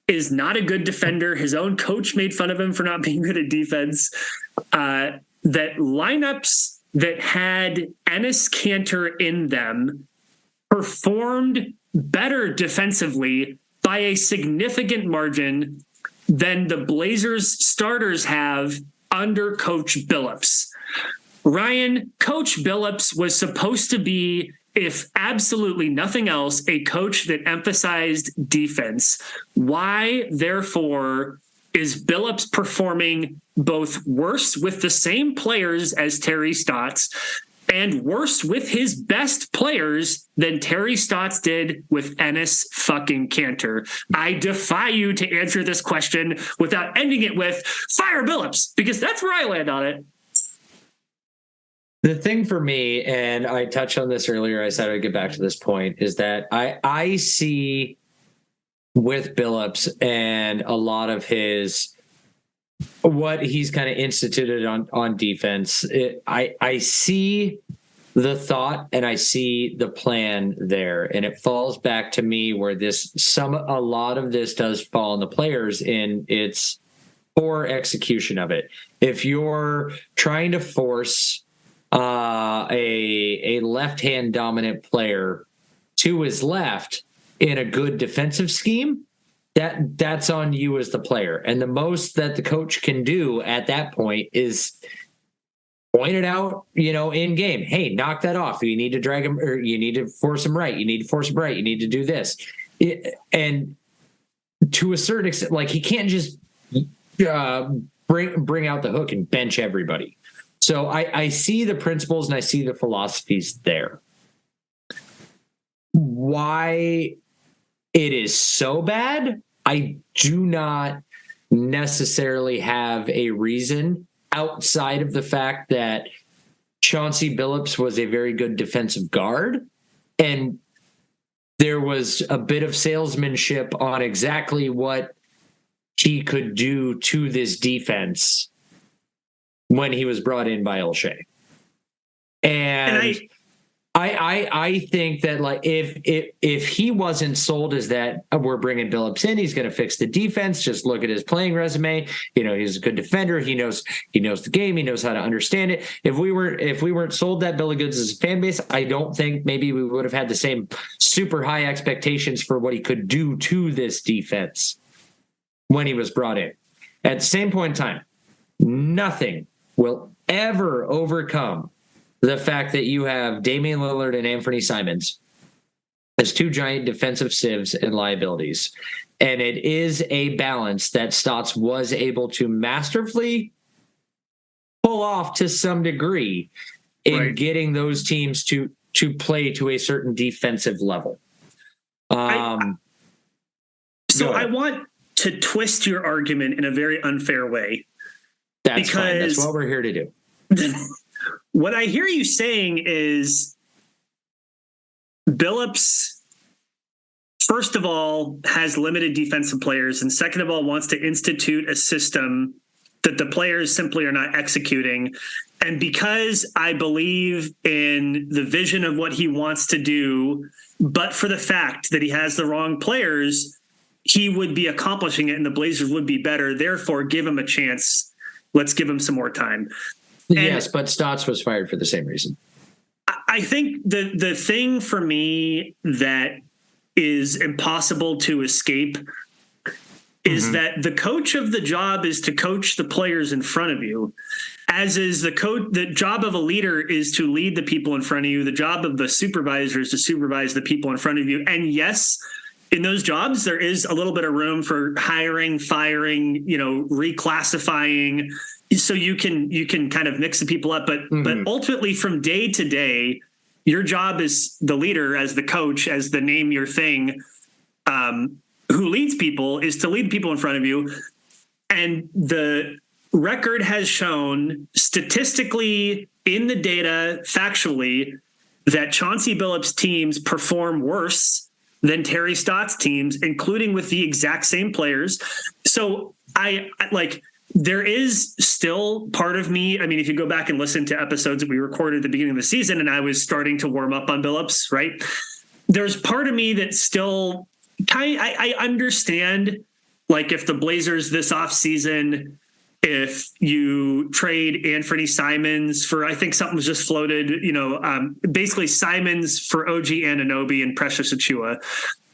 is not a good defender. His own coach made fun of him for not being good at defense. That lineups that had Enes Kanter in them performed better defensively by a significant margin than the Blazers starters have under Coach Billups. Ryan, Coach Billups was supposed to be, if absolutely nothing else, a coach that emphasized defense. Why, therefore, is Billups performing both worse with the same players as Terry Stotts and worse with his best players than Terry Stotts did with Enes fucking Kanter? I defy you to answer this question without ending it with fire Billups, because that's where I land on it.
The thing for me, and I touched on this earlier, I said I'd get back to this point, is that I see with Billups and a lot of what he's kind of instituted on defense, I see the thought and I see the plan there, and it falls back to me where a lot of this does fall on the players in its poor execution of it. If you're trying to force a left-hand dominant player to his left in a good defensive scheme, that's on you as the player. And the most that the coach can do at that point is point it out, in game. Hey, knock that off. You need to drag him, or you need to force him right. You need to force him right. You need to do this. And to a certain extent, like, he can't just bring out the hook and bench everybody. So I see the principles and I see the philosophies there. Why it is so bad, I do not necessarily have a reason outside of the fact that Chauncey Billups was a very good defensive guard, and there was a bit of salesmanship on exactly what he could do to this defense when he was brought in by O'Shea. And I think that, like, if he wasn't sold as that, we're bringing Billups in, he's going to fix the defense. Just look at his playing resume. He's a good defender. He knows the game. He knows how to understand it. If we weren't sold that bill of goods as a fan base, I don't think maybe we would have had the same super high expectations for what he could do to this defense when he was brought in. At the same point in time, nothing will ever overcome the fact that you have Damian Lillard and Anthony Simons as two giant defensive sieves and liabilities. And it is a balance that Stotts was able to masterfully pull off to some degree in getting those teams to play to a certain defensive level.
I want to twist your argument in a very unfair way.
That's fine. That's what we're here to do.
What I hear you saying is Billups, first of all, has limited defensive players, and second of all, wants to institute a system that the players simply are not executing. And because I believe in the vision of what he wants to do, but for the fact that he has the wrong players, he would be accomplishing it and the Blazers would be better. Therefore, give him a chance. Let's give him some more time.
Yes, but Stotts was fired for the same reason.
I think the thing for me that is impossible to escape is that the coach of the job is to coach the players in front of you, as is the job of a leader is to lead the people in front of you. The job of the supervisor is to supervise the people in front of you. And yes, in those jobs, there is a little bit of room for hiring, firing, reclassifying, so you can kind of mix the people up. But ultimately, from day to day, your job as the leader, as the coach, as the name your thing, who leads people, is to lead people in front of you. And the record has shown statistically, in the data, factually, that Chauncey Billups teams perform worse than Terry Stotts teams, including with the exact same players. So there is still part of me. I mean, if you go back and listen to episodes that we recorded at the beginning of the season, and I was starting to warm up on Billups, right? There's part of me that still I understand, like, if the Blazers this offseason, if you trade Anthony Simons for, I think something was just floated, basically Simons for OG Anunoby and Precious Achiuwa.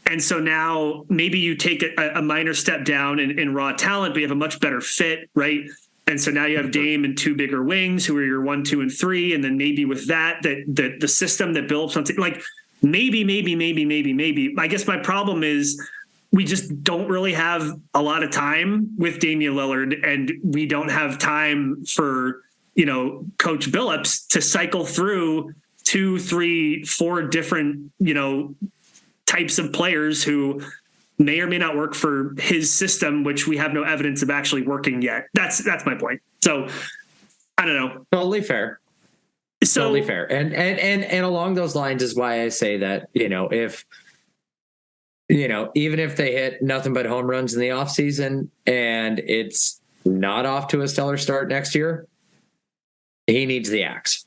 And so now maybe you take a minor step down in raw talent, but you have a much better fit, right? And so now you have Dame and two bigger wings who are your 1, 2, and 3. And then maybe with that the system that builds something like maybe. I guess my problem is we just don't really have a lot of time with Damian Lillard, and we don't have time for, Coach Billups to cycle through 2, 3, 4 different, types of players who may or may not work for his system, which we have no evidence of actually working yet. That's my point. So I don't know.
Totally fair. Totally fair. And along those lines is why I say that, if, even if they hit nothing but home runs in the offseason and it's not off to a stellar start next year, he needs the axe.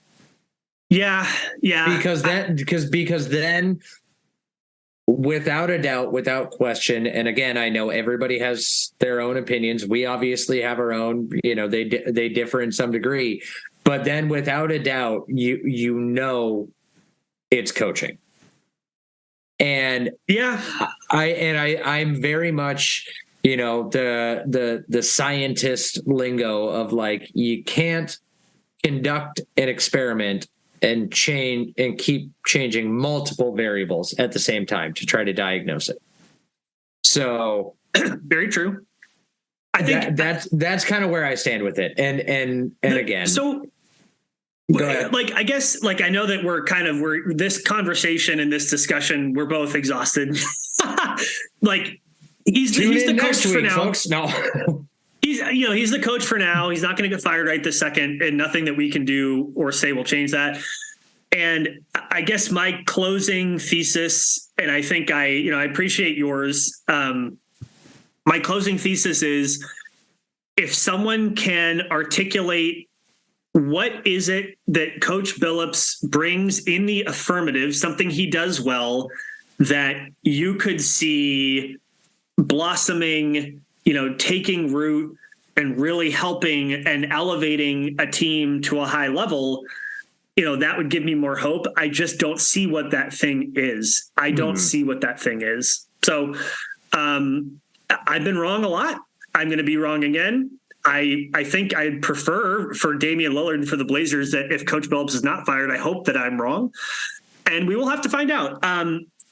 Yeah.
Because then without a doubt, without question, and again, I know everybody has their own opinions. We obviously have our own, they differ in some degree, but then without a doubt, it's coaching. And I'm very much, the scientist lingo of, like, you can't conduct an experiment and change and keep changing multiple variables at the same time to try to diagnose it. So
very true. I think
that's kind of where I stand with it. And again,
so like, I guess, like, I know that we're this conversation and this discussion, we're both exhausted. Like he's the coach for now.
Folks. No.
He's the coach for now. He's not going to get fired right this second, and nothing that we can do or say will change that. And I guess my closing thesis, and I think I appreciate yours. My closing thesis is, if someone can articulate what is it that Coach Billups brings in the affirmative, something he does well, that you could see blossoming, taking root and really helping and elevating a team to a high level, that would give me more hope. I just don't see what that thing is. I don't see what that thing is. So I've been wrong a lot. I'm going to be wrong again. I think I'd prefer for Damian Lillard for the Blazers that if Coach Billups is not fired, I hope that I'm wrong. And we will have to find out.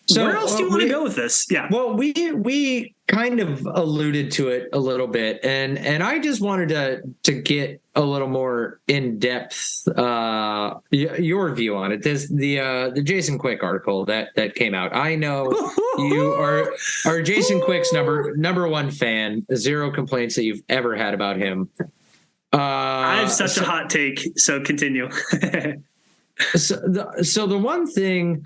So where else do you want to go with this? Yeah.
Well, we kind of alluded to it a little bit, and I just wanted to get a little more in depth your view on it. This the Jason Quick article that came out. I know you are Jason Quick's number one fan. Zero complaints that you've ever had about him.
I have such a hot take. So continue.
So the one thing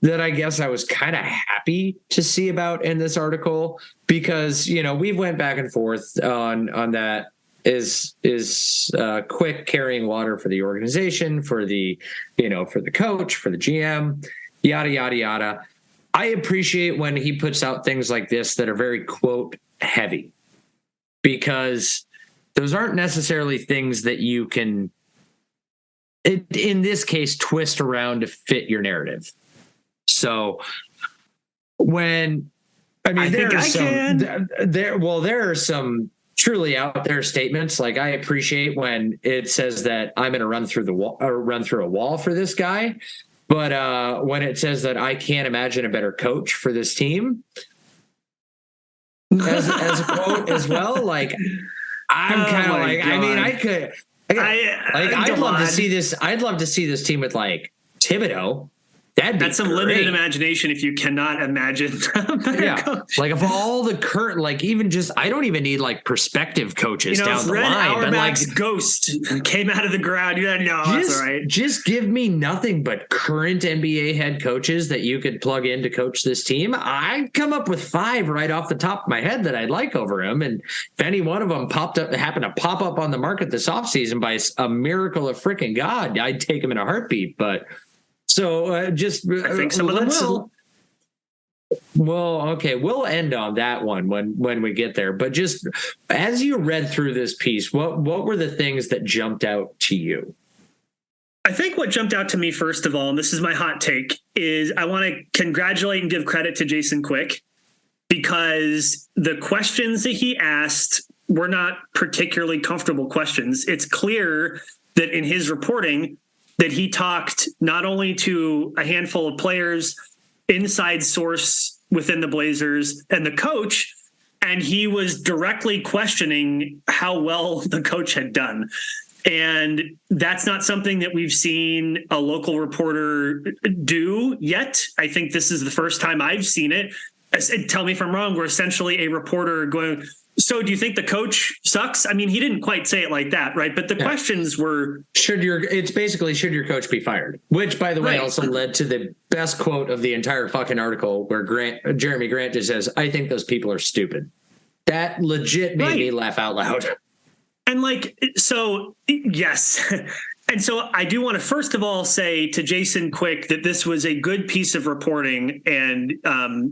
that I guess I was kind of happy to see about in this article, because, we've went back and forth on that, is Quick carrying water for the organization, for the coach, for the GM, yada, yada, yada. I appreciate when he puts out things like this that are very quote heavy, because those aren't necessarily things that you can, in this case, twist around to fit your narrative. So there are some truly out there statements. Like, I appreciate when it says that I'm going to run through a wall for this guy. But when it says that I can't imagine a better coach for this team, as a quote as well, like, I'm kind of like, God. I mean, I'd love to see this. I'd love to see this team with like Thibodeau. That's some
limited imagination if you cannot imagine.
Like, of all the current, like, even just, I don't even need like prospective coaches down the line.
But like, Ghost came out of the ground. That's all right.
Just give me nothing but current NBA head coaches that you could plug in to coach this team. I'd come up with 5 right off the top of my head that I'd like over him. And if any one of them happened to pop up on the market this offseason by a miracle of freaking God, I'd take him in a heartbeat. But so I
think some of them will.
Well, okay, we'll end on that one when we get there. But just as you read through this piece, what were the things that jumped out to you?
I think what jumped out to me, first of all, and this is my hot take, is I want to congratulate and give credit to Jason Quick, because the questions that he asked were not particularly comfortable questions. It's clear that in his reporting that he talked not only to a handful of players, inside source within the Blazers, and the coach, and he was directly questioning how well the coach had done. And that's not something that we've seen a local reporter do yet. I think this is the first time I've seen it. Tell me if I'm wrong. We're essentially a reporter going, so do you think the coach sucks? I mean, he didn't quite say it like that, right? But the questions were, should your coach be fired? Which, by the way, also led to the best quote of the entire fucking article, where Jeremy Grant just says, "I think those people are stupid." That legit made me laugh out loud. And yes. And so I do want to first of all say to Jason Quick that this was a good piece of reporting, and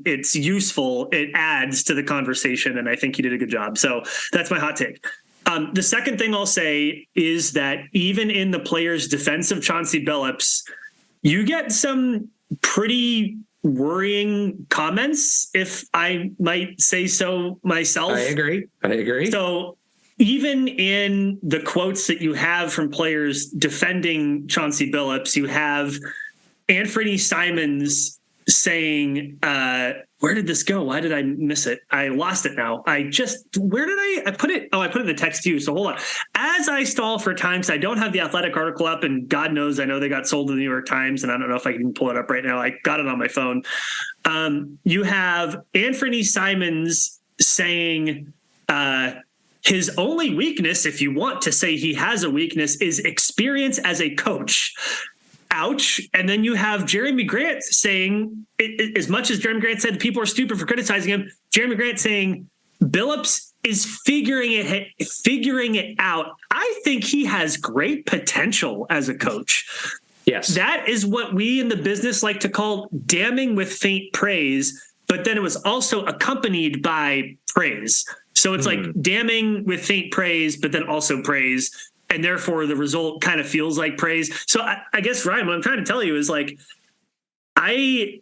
it's useful. It adds to the conversation, and I think he did a good job. So that's my hot take. The second thing I'll say is that even in the player's defense of Chauncey Billups, you get some pretty worrying comments, if I might say so myself.
I agree.
So even in the quotes that you have from players defending Chauncey Billups, you have Anthony Simons saying, where did this go? Why did I miss it? I lost it now. Where did I put it? Oh, I put it in the text to you. So hold on. As I stall for time, so I don't have the Athletic article up, and God knows, I know they got sold to the New York Times, and I don't know if I can pull it up right now. I got it on my phone. You have Anthony Simons saying, his only weakness, if you want to say he has a weakness, is experience as a coach. Ouch. And then you have Jeremy Grant saying, as much as Jeremy Grant said people are stupid for criticizing him, Jeremy Grant saying Billups is figuring it out. I think he has great potential as a coach.
Yes.
That is what we in the business like to call damning with faint praise, but then it was also accompanied by praise. So it's like damning with faint praise, but then also praise. And therefore the result kind of feels like praise. So I guess, Ryan, what I'm trying to tell you is like, you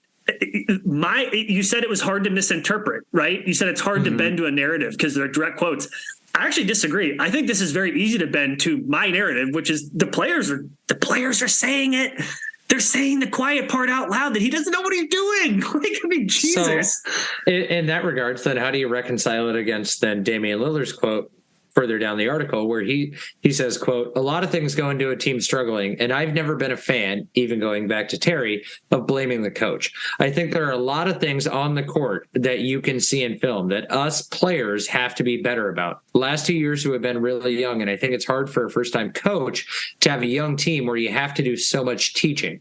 said it was hard to misinterpret, right? You said it's hard to bend to a narrative because they're direct quotes. I actually disagree. I think this is very easy to bend to my narrative, which is the players are saying it. They're saying the quiet part out loud that he doesn't know what he's doing. Like, I mean, Jesus.
So, in that regards, then how do you reconcile it against then Damian Lillard's quote further down the article where he says, quote, a lot of things go into a team struggling, and I've never been a fan, even going back to Terry, of blaming the coach. I think there are a lot of things on the court that you can see in film that us players have to be better about. The last 2 years we have been really young, and I think it's hard for a first-time coach to have a young team where you have to do so much teaching.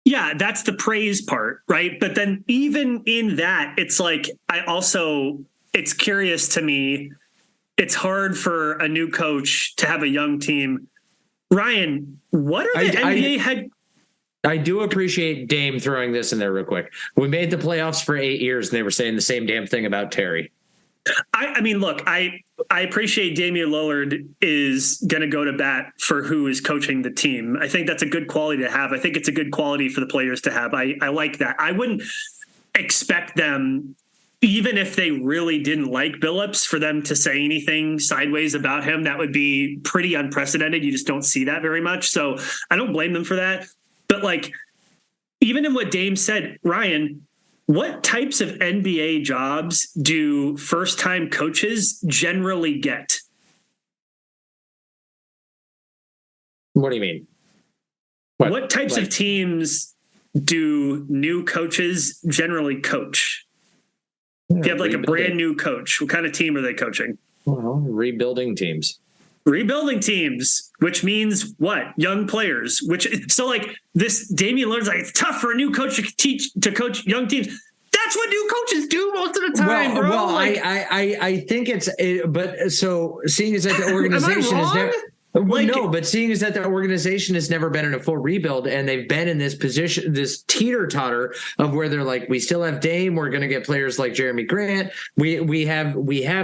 Yeah, that's the praise part, right? But then even in that, it's like, it's curious to me. It's hard for a new coach to have a young team. Ryan, what are the NBA head?
I do appreciate Dame throwing this in there real quick. We made the playoffs for 8 years, and they were saying the same damn thing about Terry.
I mean, look, I appreciate Damian Lillard is going to go to bat for who is coaching the team. I think that's a good quality to have. I think it's a good quality for the players to have. I like that. I wouldn't expect them, even if they really didn't like Billups, for them to say anything sideways about him. That would be pretty unprecedented. You just don't see that very much. So I don't blame them for that. But like, even in what Dame said, Ryan, what types of NBA jobs do first-time coaches generally get?
What do you mean?
What types of teams do new coaches generally coach? If you have like a brand new coach, what kind of team are they coaching?
Well, rebuilding teams.
Rebuilding teams, which means what? Young players. So like this Damian Lillard's like, it's tough for a new coach to coach young teams. That's what new coaches do most of the time, bro.
Well, I think but so seeing as that the organization is never. Well, no, but seeing as that the organization has never been in a full rebuild, and they've been in this position, this teeter-totter of where they're like, we still have Dame, we're going to get players like Jeremy Grant, we have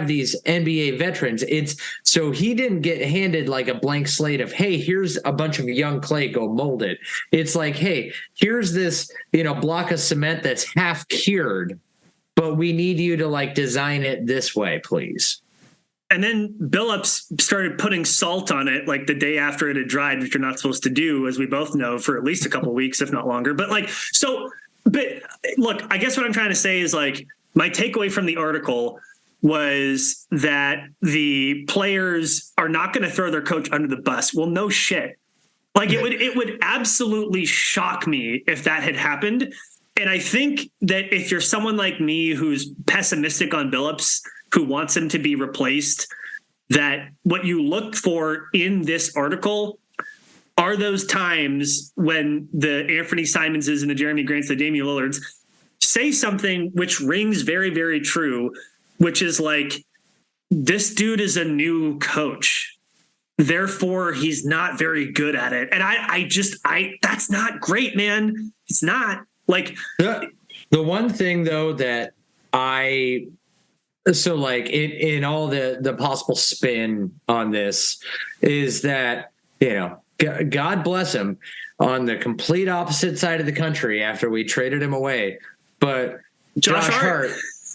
these NBA veterans. It's so he didn't get handed like a blank slate of, hey, here's a bunch of young clay, go mold it. It's like, hey, here's this block of cement that's half cured, but we need you to like design it this way, please.
And then Billups started putting salt on it like the day after it had dried, which you're not supposed to do, as we both know, for at least a couple of weeks, if not longer. But look, I guess what I'm trying to say is like my takeaway from the article was that the players are not going to throw their coach under the bus. Well, no shit. Like it would absolutely shock me if that had happened. And I think that if you're someone like me who's pessimistic on Billups, who wants him to be replaced, that what you look for in this article are those times when the Anthony Simonses and the Jeremy Grants, the Damian Lillards say something which rings very, very true, which is like, this dude is a new coach. Therefore, he's not very good at it. And I that's not great, man. It's not. Like
the one thing though that so like in all the possible spin on this is that, God bless him on the complete opposite side of the country after we traded him away. But Josh Hart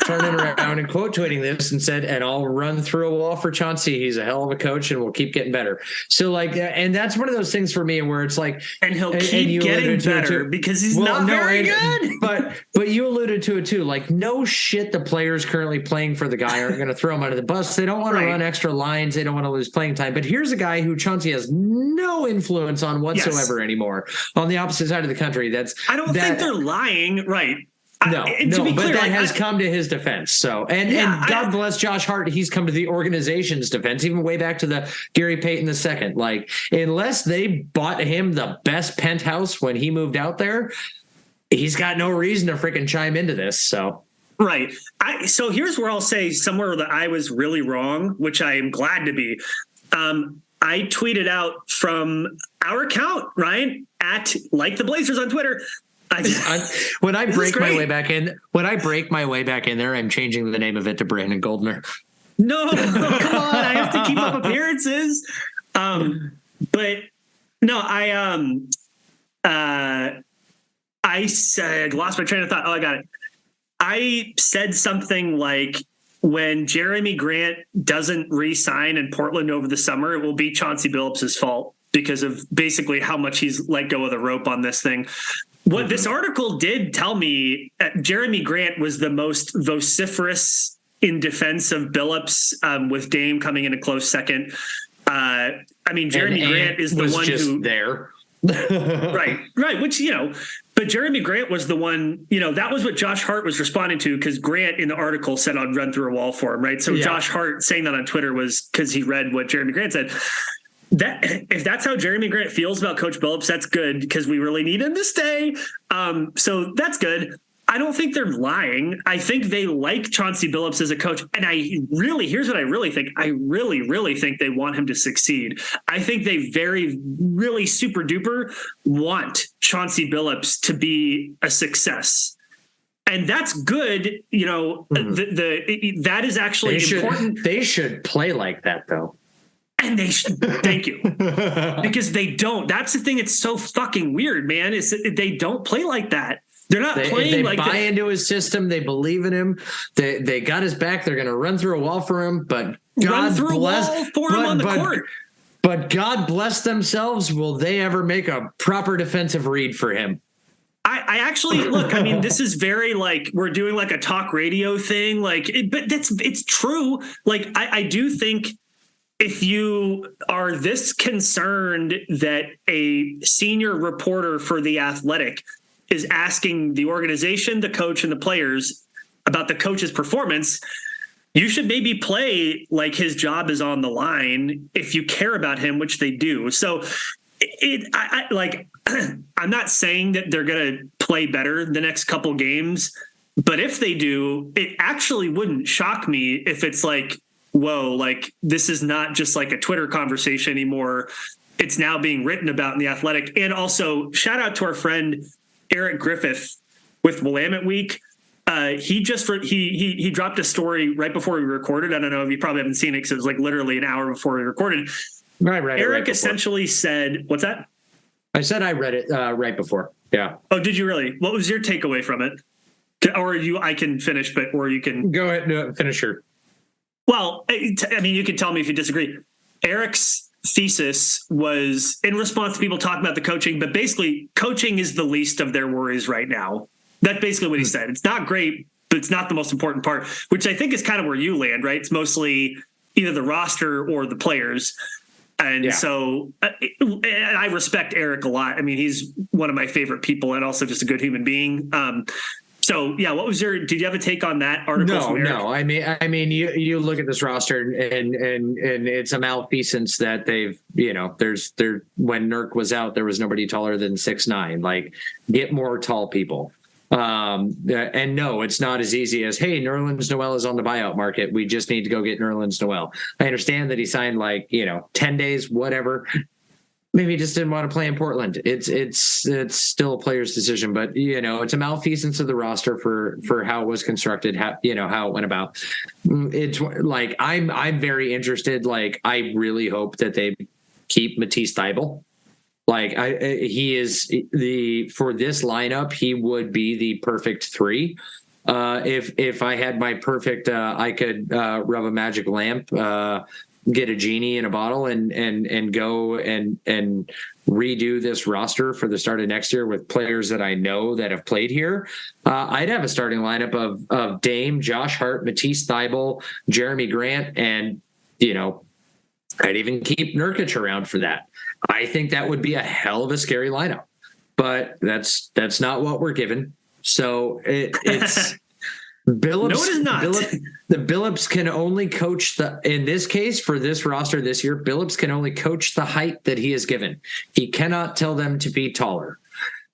turning around and quote tweeting this and said, and I'll run through a wall for Chauncey. He's a hell of a coach and we'll keep getting better. So like, and that's one of those things for me where it's like,
and he'll keep getting better because he's not very good.
But you alluded to it too. Like, no shit, the players currently playing for the guy aren't going to throw him under the bus. They don't want to run extra lines. They don't want to lose playing time. But here's a guy who Chauncey has no influence on whatsoever anymore on the opposite side of the country.
I don't think they're lying. Right.
No, but that has come to his defense. So, and God bless Josh Hart. He's come to the organization's defense, even way back to the Gary Payton II. Like, unless they bought him the best penthouse when he moved out there, he's got no reason to freaking chime into this. So,
right. So here's where I'll say somewhere that I was really wrong, which I am glad to be. I tweeted out from our account, Ryan, at Like the Blazers on Twitter.
When I break my way back in there, I'm changing the name of it to Brandon Goldner.
No, come on. I have to keep up appearances. But no, I said, lost my train of thought. Oh, I got it. I said something like, when Jeremy Grant doesn't re-sign in Portland over the summer, it will be Chauncey Billups' fault because of basically how much he's let go of the rope on this thing. What this article did tell me, Jeremy Grant was the most vociferous in defense of Billups, with Dame coming in a close second. Jeremy Grant is the one who
there.
right. Which, but Jeremy Grant was the one, that was what Josh Hart was responding to, because Grant in the article said I'd run through a wall for him. Right. So Josh Hart saying that on Twitter was because he read what Jeremy Grant said. That if that's how Jeremy Grant feels about Coach Billups, that's good because we really need him to stay. So that's good. I don't think they're lying. I think they like Chauncey Billups as a coach. And here's what I really think. I really, really think they want him to succeed. I think they really super duper want Chauncey Billups to be a success. And that's good. That is actually important.
They should play like that though.
And they should. Thank you. Because they don't. That's the thing. It's so fucking weird, man. They don't play like that. They're not playing like
buy into his system. They believe in him. They got his back. They're going to run through a wall for him. But God bless
him on the court.
But God bless themselves. Will they ever make a proper defensive read for him?
I actually look. I mean, this is very like we're doing like a talk radio thing. But it's true. Like I do think. If you are this concerned that a senior reporter for The Athletic is asking the organization, the coach, and the players about the coach's performance, you should maybe play like his job is on the line if you care about him, which they do. So I'm not saying that they're going to play better the next couple games, but if they do, it actually wouldn't shock me if it's like, whoa, like this is not just like a Twitter conversation anymore. It's now being written about in The Athletic. And also shout out to our friend Eric Griffith with Willamette Week. He dropped a story right before we recorded. I don't know if you probably haven't seen it because it was like literally an hour before we recorded.
Right.
Eric essentially said, what's that?
I said I read it right before. Yeah.
Oh, did you really? What was your takeaway from it? I can finish, or you can
go ahead. No, finish her.
Well, I mean, you can tell me if you disagree. Eric's thesis was in response to people talking about the coaching, but basically coaching is the least of their worries right now. That's basically what he said. It's not great, but it's not the most important part, which I think is kind of where you land, right? It's mostly either the roster or the players. And so and I respect Eric a lot. I mean, he's one of my favorite people and also just a good human being. So yeah, did you have a take on that article?
No. I mean, you look at this roster and it's a malfeasance that they've, when Nurk was out, there was nobody taller than 6'9". Like, get more tall people. And no, it's not as easy as, hey, Nerlens Noel is on the buyout market. We just need to go get Nerlens Noel. I understand that he signed 10 days, whatever. Maybe he just didn't want to play in Portland. It's still a player's decision, but it's a malfeasance of the roster for how it was constructed, how it went about. It's like I'm very interested. Like, I really hope that they keep Matisse Thybulle. Like, he is for this lineup, he would be the perfect 3. If I had my perfect, I could rub a magic lamp, get a genie in a bottle, and go and redo this roster for the start of next year with players that I know that have played here. I'd have a starting lineup of Dame, Josh Hart, Matisse Thybulle, Jeremy Grant, and I'd even keep Nurkic around for that. I think that would be a hell of a scary lineup, but that's not what we're given. So it's Billups.
No, it is not.
The Billups can only coach in this case for this roster this year, Billups can only coach the height that he is given. He cannot tell them to be taller.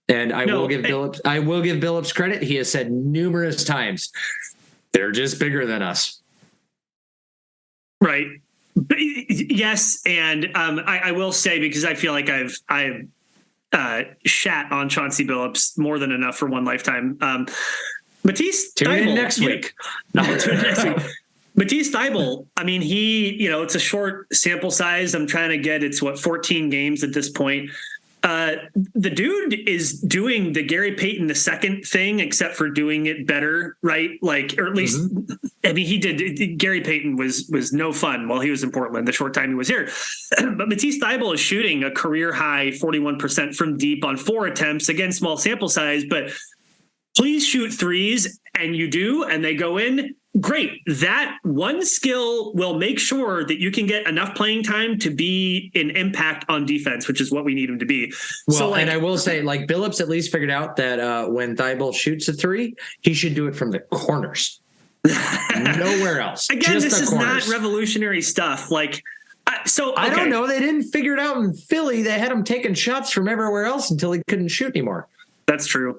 And I will give Billups credit. He has said numerous times, they're just bigger than us.
Right. Yes, and I will say, because I feel like I've shat on Chauncey Billups more than enough for one lifetime. Matisse
Tune
Thybulle,
in next week.
Matisse Thybulle, I mean, it's a short sample size. I'm trying to get, 14 games at this point. The dude is doing the Gary Payton II thing, except for doing it better, right? Like, or at least, I mean, he did. Gary Payton was no fun while he was in Portland, the short time he was here. But Matisse Thybulle is shooting a career high 41% from deep on 4 attempts, again, small sample size, but please shoot threes, and you do, and they go in. Great. That one skill will make sure that you can get enough playing time to be an impact on defense, which is what we need him to be.
Well, and I will say, like, Billups at least figured out that when Thybulle shoots a three, he should do it from the corners. Nowhere else.
Again,
just
this is
corners.
not revolutionary stuff. Like, so okay.
I don't know. They didn't figure it out in Philly. They had him taking shots from everywhere else until he couldn't shoot anymore.
That's true.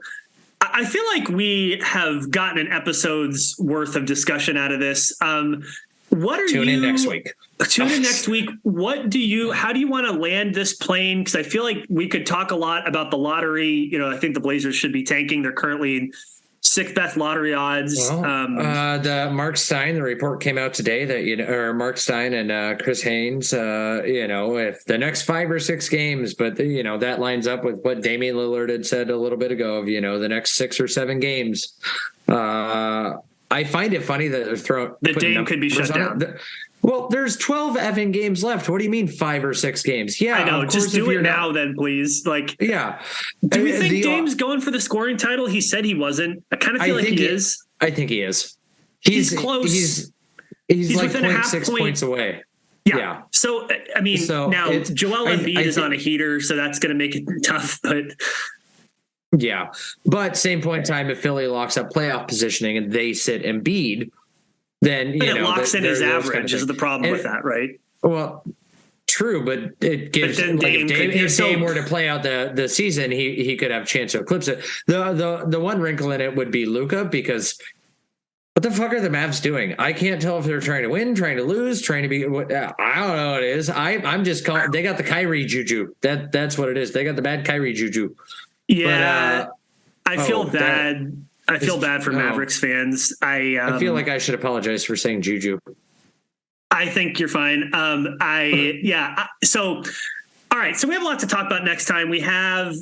I feel like we have gotten an episode's worth of discussion out of this. Tune
in next week.
Tune in next week. How do you want to land this plane? Because I feel like we could talk a lot about the lottery. I think the Blazers should be tanking. They're currently in 6th best lottery odds.
Well, the Mark Stein, the report came out today that, or Mark Stein and Chris Haynes, if the next 5 or 6 games, but that lines up with what Damian Lillard had said a little bit ago of, the next 6 or 7 games. I find it funny that they're throwing
the Dame could be shut down.
Well, there's 12 effing games left. What do you mean 5 or 6 games? Yeah,
I know. Just do it now, then, please. Like,
yeah.
Do we think Dame's going for the scoring title? He said he wasn't. I kind of feel like he is.
I think he is.
He's close.
He's like
within a half
6 points away.
Yeah. So, I mean, now Joel Embiid is on a heater, so that's going to make it tough. But
yeah, but same point in time, if Philly locks up playoff positioning and they sit Embiid, then
it locks in his average is the problem with that, right?
Well, true, but it gives. But if Dame were to play out the season, he could have a chance to eclipse it. The one wrinkle in it would be Luka, because what the fuck are the Mavs doing? I can't tell if they're trying to win, trying to lose, trying to be. I don't know what it is. I'm just calling. They got the Kyrie juju. That's what it is. They got the bad Kyrie juju.
Yeah, but, I feel bad. I feel bad for Mavericks fans. I
feel like I should apologize for saying juju.
I think you're fine. So, all right. So we have a lot to talk about next time. We have,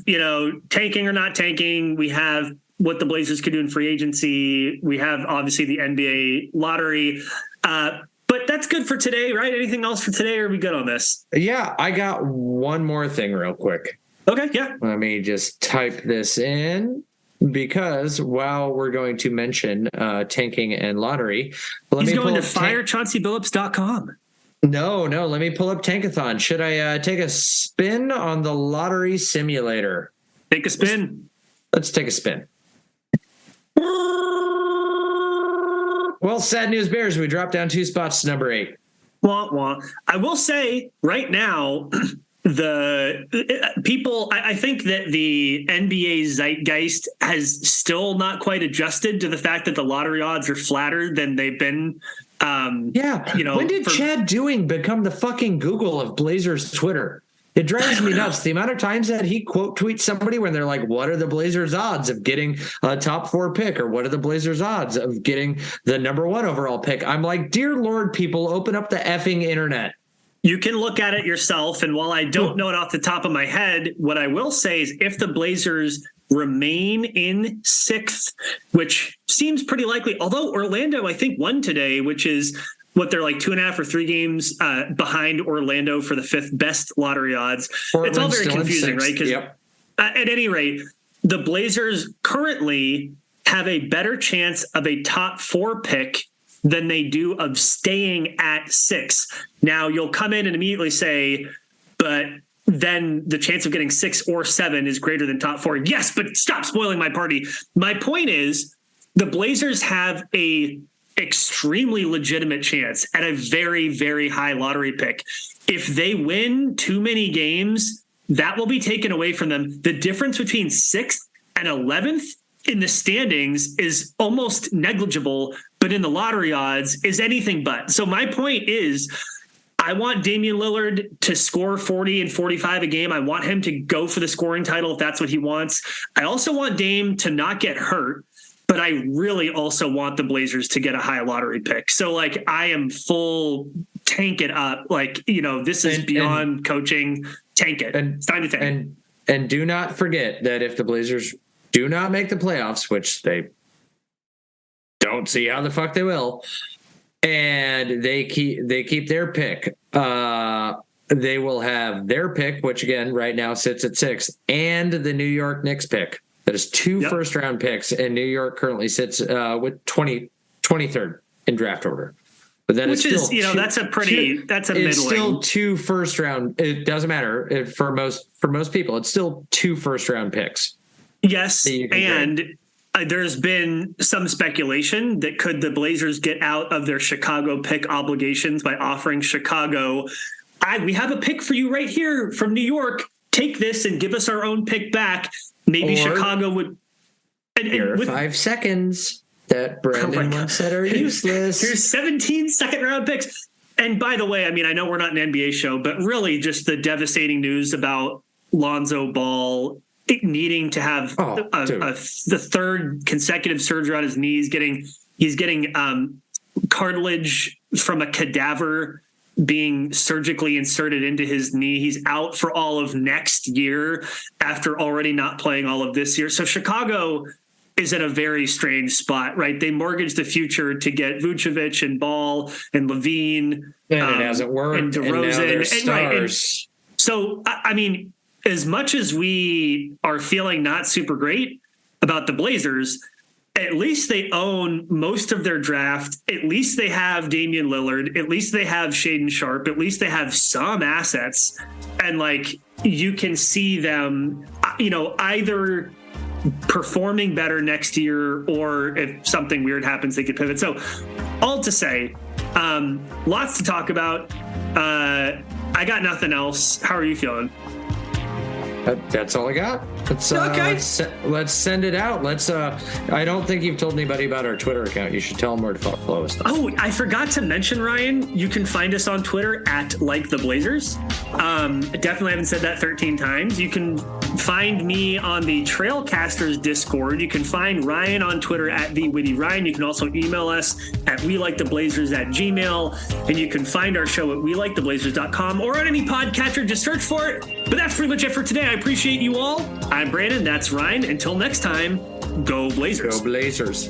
tanking or not tanking. We have what the Blazers could do in free agency. We have obviously the NBA lottery. But that's good for today, right? Anything else for today? Or are we good on this?
Yeah, I got one more thing real quick.
Okay, yeah.
Let me just type this in, because while we're going to mention tanking and lottery,
he's going to firechaunceybillups.com.
No, let me pull up Tankathon. Should I take a spin on the lottery simulator?
Take a spin.
Let's take a spin. Well, sad news bears, we dropped down 2 spots to number 8.
Wah, wah. I will say right now, the people, I think that the NBA zeitgeist has still not quite adjusted to the fact that the lottery odds are flatter than they've been.
When did Chad Dewing become the fucking Google of Blazers Twitter? It drives me nuts. The amount of times that he quote tweets somebody when they're like, what are the Blazers odds of getting a top 4 pick? Or what are the Blazers odds of getting the number 1 overall pick? I'm like, dear Lord, people, open up the effing internet.
You can look at it yourself. And while I don't know it off the top of my head, what I will say is if the Blazers remain in 6th, which seems pretty likely. Although Orlando, I think, won today, which is what they're like 2.5 or 3 games behind Orlando for the 5th best lottery odds. It's all very confusing, right? Because at any rate, the Blazers currently have a better chance of a top 4 pick than they do of staying at 6. Now, you'll come in and immediately say, but then the chance of getting 6 or 7 is greater than top 4. Yes, but stop spoiling my party. My point is the Blazers have a extremely legitimate chance at a very, very high lottery pick. If they win too many games, that will be taken away from them. The difference between 6th and 11th in the standings is almost negligible, but in the lottery odds is anything but. So my point is, I want Damian Lillard to score 40 and 45 a game. I want him to go for the scoring title if that's what he wants. I also want Dame to not get hurt, but I really also want the Blazers to get a high lottery pick. So like I am full tank it up. Like, this is beyond coaching. Tank it. It's time to tank.
And do not forget that if the Blazers do not make the playoffs, which they don't see how the fuck they will, and they keep their pick, they will have their pick, which again right now sits at 6, and the New York Knicks pick. That is 2 first-round picks, and New York currently sits with 23rd in draft order. But then
which is, that's a middling.
It's still 2 first-round. It doesn't matter for most people. It's still 2 first-round picks.
Yes, and there's been some speculation that could the Blazers get out of their Chicago pick obligations by offering Chicago, we have a pick for you right here from New York. Take this and give us our own pick back. Maybe Chicago would.
Here are 5 seconds that Brandon once said are useless.
Here's 17 second-round picks. And by the way, I mean, I know we're not an NBA show, but really just the devastating news about Lonzo Ball needing to have the 3rd consecutive surgery on his knee. He's getting cartilage from a cadaver being surgically inserted into his knee. He's out for all of next year after already not playing all of this year. So Chicago is in a very strange spot, right? They mortgaged the future to get Vucevic and Ball and Levine.
And it hasn't worked.
And DeRozan.
And stars.
So, I mean, as much as we are feeling not super great about the Blazers, at least they own most of their draft. At least they have Damian Lillard. At least they have Shaedon Sharpe. At least they have some assets. And like, you can see them, either performing better next year, or if something weird happens, they could pivot. So all to say, lots to talk about. I got nothing else. How are you feeling?
That's all I got. Let's send it out. I don't think you've told anybody about our Twitter account. You should tell them where to follow us.
Oh, I forgot to mention, Ryan, you can find us on Twitter at @LikeTheBlazers. Definitely haven't said that 13 times. You can find me on the Trailcasters Discord. You can find Ryan on Twitter at TheWittyRyan. You can also email us at WeLikeTheBlazers@gmail. And you can find our show at WeLikeTheBlazers.com or on any podcatcher. Just search for it. But that's pretty much it for today. I appreciate you all. I'm Brandon. That's Ryan. Until next time, go Blazers.
Go Blazers.